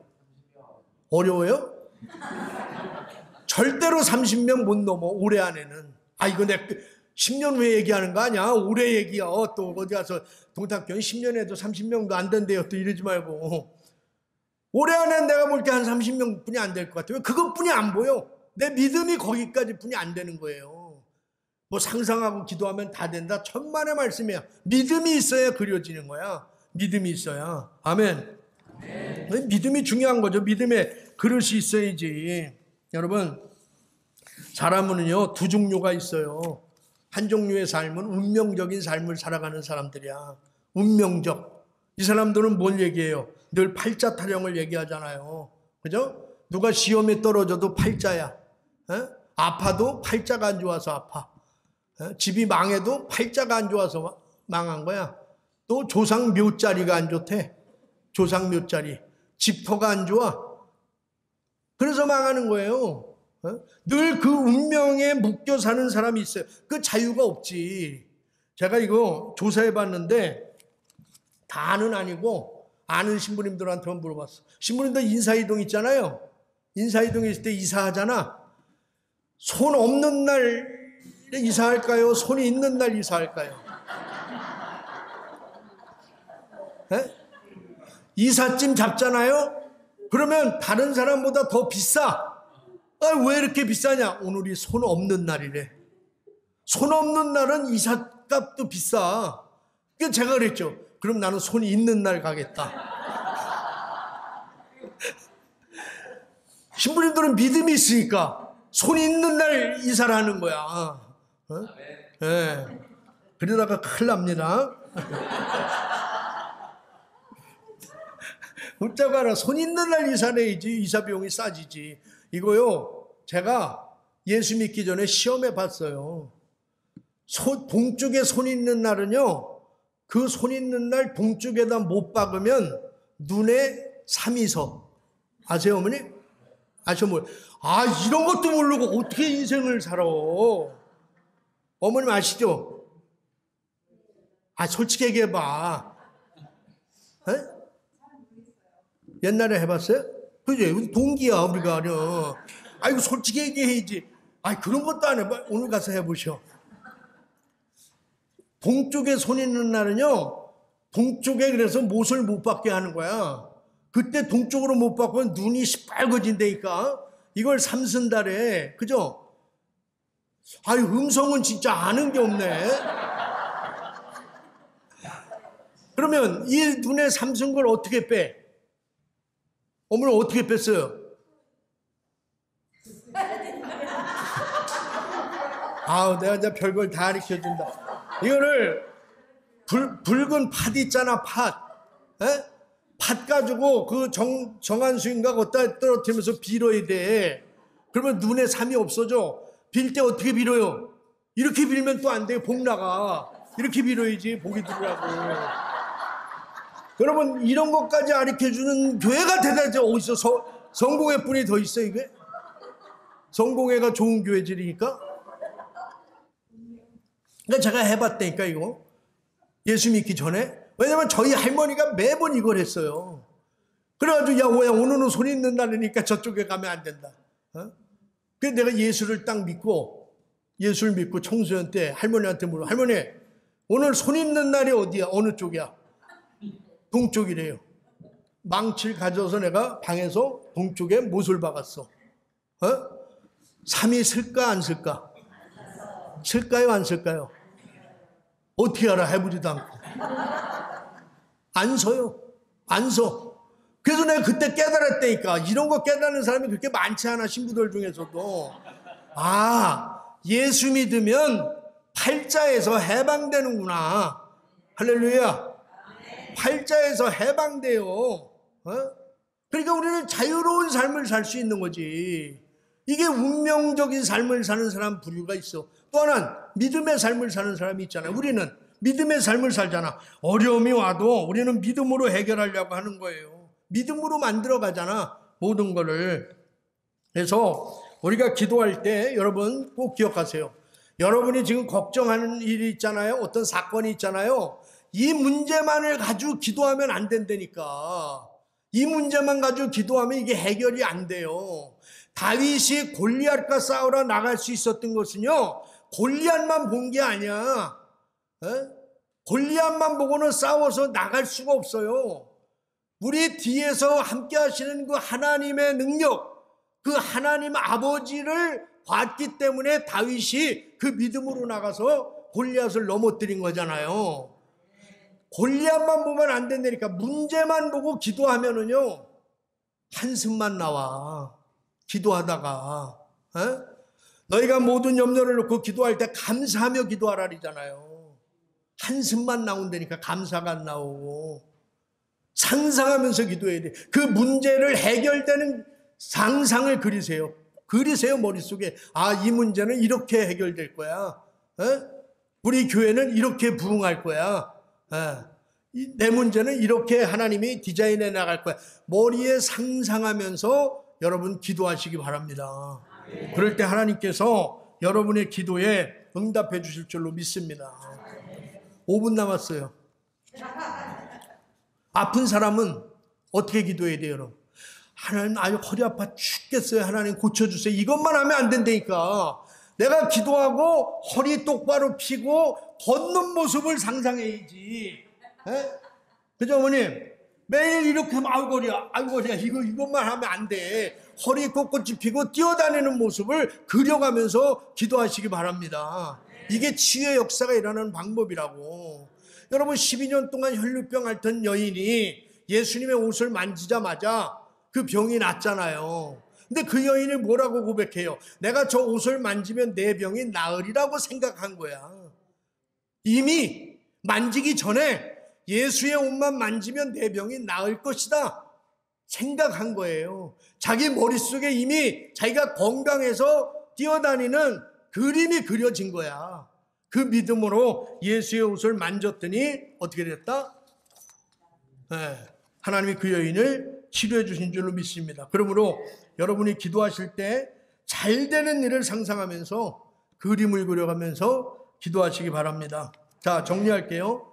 어려워요? 절대로 30명 못 넘어, 올해 안에는. 아, 이거 내 10년 후에 얘기하는 거 아니야? 올해 얘기야. 또 어디 가서 동탁교회 10년에도 30명도 안 된대요. 또 이러지 말고. 올해 안에 내가 볼 때 한 30명 뿐이 안 될 것 같아요. 그것뿐이 안 보여. 내 믿음이 거기까지 뿐이 안 되는 거예요. 뭐 상상하고 기도하면 다 된다. 천만의 말씀이야. 믿음이 있어야 그려지는 거야. 믿음이 있어야. 아멘. 아멘. 믿음이 중요한 거죠. 믿음의 그릇이 있어야지. 여러분, 사람은요, 두 종류가 있어요. 한 종류의 삶은 운명적인 삶을 살아가는 사람들이야. 운명적. 이 사람들은 뭘 얘기해요? 늘 팔자 타령을 얘기하잖아요. 그죠? 누가 시험에 떨어져도 팔자야. 아파도 팔자가 안 좋아서 아파. 집이 망해도 팔자가 안 좋아서 망한 거야. 또 조상 묘자리가 안 좋대. 조상 묘자리. 집터가 안 좋아. 그래서 망하는 거예요. 늘 그 운명에 묶여 사는 사람이 있어요. 그 자유가 없지. 제가 이거 조사해 봤는데 다는 아니고 아는 신부님들한테만 물어봤어. 신부님들 인사이동 있잖아요. 인사이동에 있을 때 이사하잖아. 손 없는 날 이사할까요? 손이 있는 날 이사할까요? 에? 이삿짐 잡잖아요? 그러면 다른 사람보다 더 비싸. 아, 왜 이렇게 비싸냐? 오늘이 손 없는 날이래. 손 없는 날은 이삿값도 비싸. 그래서 제가 그랬죠. 그럼 나는 손이 있는 날 가겠다. 신부님들은 믿음이 있으니까 손 있는 날 이사를 하는 거야. 어? 예. 그러다가 큰일 납니다. 웃자고 하라. 손 있는 날 이사해야지. 이사 비용이 싸지지. 이거요, 제가 예수 믿기 전에 시험해 봤어요. 동쪽에 손 있는 날은요, 그 손 있는 날 동쪽에다 못 박으면 눈에 삼이 서. 아세요, 어머니? 아셔, 뭐. 아, 이런 것도 모르고 어떻게 인생을 살아? 어머님 아시죠? 아, 솔직히 얘기해봐. 에? 옛날에 해봤어요? 그지? 동기야, 우리가. 아이고, 솔직히 얘기해야지. 아이, 그런 것도 안 해봐. 오늘 가서 해보셔. 동쪽에 손 있는 날은요, 동쪽에 그래서 못을 못 받게 하는 거야. 그때 동쪽으로 못 받으면 눈이 시뻘거진다니까. 이걸 삼순달에, 그죠? 아이, 음성은 진짜 아는 게 없네. 그러면 이 눈에 삼순 걸 어떻게 빼? 어머니 어떻게 뺐어요? 아우, 내가 이제 별걸 다 가르쳐준다. 이거를 붉은 팥 있잖아, 팥. 에? 팥 가지고 그 정한수인가 갖다 떨어뜨리면서 빌어야 돼. 그러면 눈에 삼이 없어져. 빌 때 어떻게 빌어요? 이렇게 빌면 또 안 돼. 복 나가. 이렇게 빌어야지 복이 들으라고. 여러분, 이런 것까지 가르쳐주는 교회가 대단하지. 어디서 성공회 뿐이 더 있어, 이게? 성공회가 좋은 교회들이니까? 그러니까 제가 해봤다니까, 이거. 예수 믿기 전에. 왜냐면 저희 할머니가 매번 이걸 했어요. 그래가지고, 야, 오늘은 손 있는 날이니까 저쪽에 가면 안 된다. 어? 그래서 내가 예수를 딱 믿고, 예수를 믿고 청소년 때 할머니한테 물어. 할머니, 오늘 손 있는 날이 어디야? 어느 쪽이야? 동쪽이래요. 망치를 가져서 내가 방에서 동쪽에 못을 박았어. 어? 삼이 쓸까 안 쓸까? 쓸까요 안 쓸까요? 어떻게 알아? 해보지도 않고. 안 서요. 안 서. 그래서 내가 그때 깨달았다니까. 이런 거 깨달는 사람이 그렇게 많지 않아, 신부들 중에서도. 아, 예수 믿으면 팔자에서 해방되는구나. 할렐루야. 팔자에서 해방돼요. 어? 그러니까 우리는 자유로운 삶을 살 수 있는 거지. 이게 운명적인 삶을 사는 사람 부류가 있어. 또 하나는 믿음의 삶을 사는 사람이 있잖아요. 우리는 믿음의 삶을 살잖아. 어려움이 와도 우리는 믿음으로 해결하려고 하는 거예요. 믿음으로 만들어 가잖아, 모든 거를. 그래서 우리가 기도할 때 여러분 꼭 기억하세요. 여러분이 지금 걱정하는 일이 있잖아요. 어떤 사건이 있잖아요. 이 문제만을 가지고 기도하면 안 된다니까. 이 문제만 가지고 기도하면 이게 해결이 안 돼요. 다윗이 골리앗과 싸우러 나갈 수 있었던 것은요, 골리앗만 본 게 아니야. 골리앗만 보고는 싸워서 나갈 수가 없어요. 우리 뒤에서 함께 하시는 그 하나님의 능력, 그 하나님 아버지를 봤기 때문에 다윗이 그 믿음으로 나가서 골리앗을 넘어뜨린 거잖아요. 골리앗만 보면 안 된다니까. 문제만 보고 기도하면은요, 한숨만 나와. 기도하다가. 너희가 모든 염려를 놓고 기도할 때 감사하며 기도하라잖아요. 한숨만 나온다니까. 감사가 안 나오고. 상상하면서 기도해야 돼. 그 문제를 해결되는 상상을 그리세요. 그리세요, 머릿속에. 아, 이 문제는 이렇게 해결될 거야. 우리 교회는 이렇게 부흥할 거야. 내 문제는 이렇게 하나님이 디자인해 나갈 거야. 머리에 상상하면서 여러분 기도하시기 바랍니다. 그럴 때 하나님께서 여러분의 기도에 응답해 주실 줄로 믿습니다. 5분 남았어요. 아픈 사람은 어떻게 기도해야 돼요, 여러분? 하나님, 아유, 허리 아파 죽겠어요. 하나님 고쳐주세요. 이것만 하면 안 된다니까. 내가 기도하고 허리 똑바로 펴고 걷는 모습을 상상해야지. 그죠, 어머님? 매일 이렇게 아이고 허리야, 이것만 하면 안 돼. 허리 꼿꼿이 펴고 뛰어다니는 모습을 그려가면서 기도하시기 바랍니다. 이게 치유의 역사가 일어나는 방법이라고. 여러분, 12년 동안 혈루병 앓던 여인이 예수님의 옷을 만지자마자 그 병이 낫잖아요. 근데 그 여인이 뭐라고 고백해요? 내가 저 옷을 만지면 내 병이 나으리라고 생각한 거야. 이미 만지기 전에 예수의 옷만 만지면 내 병이 나을 것이다 생각한 거예요. 자기 머릿속에 이미 자기가 건강해서 뛰어다니는 그림이 그려진 거야. 그 믿음으로 예수의 옷을 만졌더니 어떻게 됐다? 하나님이 그 여인을 치료해 주신 줄로 믿습니다. 그러므로 여러분이 기도하실 때 잘 되는 일을 상상하면서 그림을 그려가면서 기도하시기 바랍니다. 자, 정리할게요.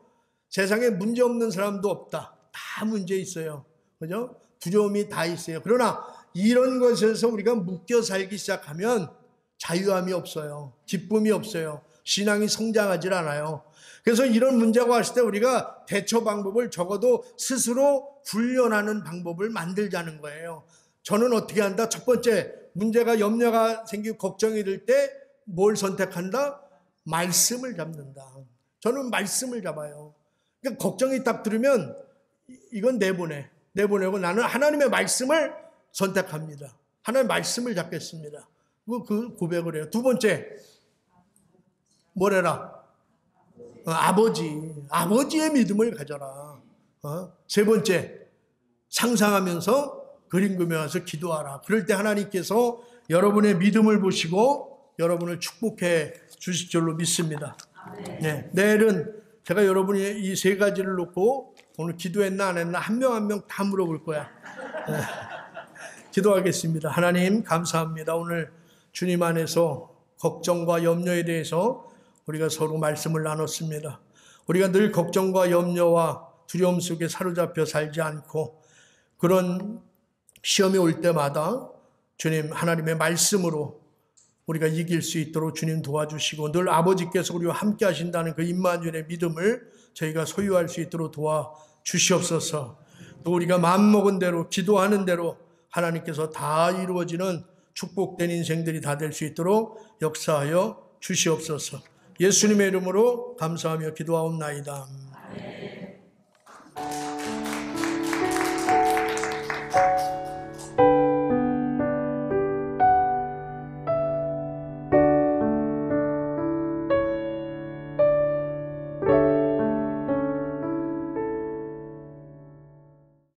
세상에 문제 없는 사람도 없다. 다 문제 있어요. 그죠? 두려움이 다 있어요. 그러나 이런 것에서 우리가 묶여 살기 시작하면 자유함이 없어요. 기쁨이 없어요. 신앙이 성장하지 않아요. 그래서 이런 문제가 왔을 때 우리가 대처 방법을 적어도 스스로 훈련하는 방법을 만들자는 거예요. 저는 어떻게 한다? 첫 번째, 문제가 염려가 생기고 걱정이 될 때 뭘 선택한다? 말씀을 잡는다. 저는 말씀을 잡아요. 그러니까 걱정이 딱 들으면 이건 내보내고 나는 하나님의 말씀을 선택합니다. 하나님의 말씀을 잡겠습니다. 그 고백을 해요. 두 번째, 뭐래라? 아버지의 믿음을 가져라. 세 번째, 상상하면서 그림 그려서 기도하라. 그럴 때 하나님께서 여러분의 믿음을 보시고 여러분을 축복해 주실 줄로 믿습니다. 네, 내일은 제가 여러분이 이 세 가지를 놓고 오늘 기도했나 안 했나 한 명 한 명 다 물어볼 거야. 네. 기도하겠습니다. 하나님 감사합니다. 오늘 주님 안에서 걱정과 염려에 대해서 우리가 서로 말씀을 나눴습니다. 우리가 늘 걱정과 염려와 두려움 속에 사로잡혀 살지 않고 그런 시험이 올 때마다 주님 하나님의 말씀으로 우리가 이길 수 있도록 주님 도와주시고 늘 아버지께서 우리와 함께 하신다는 그 임마누엘의 믿음을 저희가 소유할 수 있도록 도와주시옵소서. 또 우리가 마음먹은 대로 기도하는 대로 하나님께서 다 이루어지는 축복된 인생들이 다 될 수 있도록 역사하여 주시옵소서. 예수님의 이름으로 감사하며 기도하옵나이다.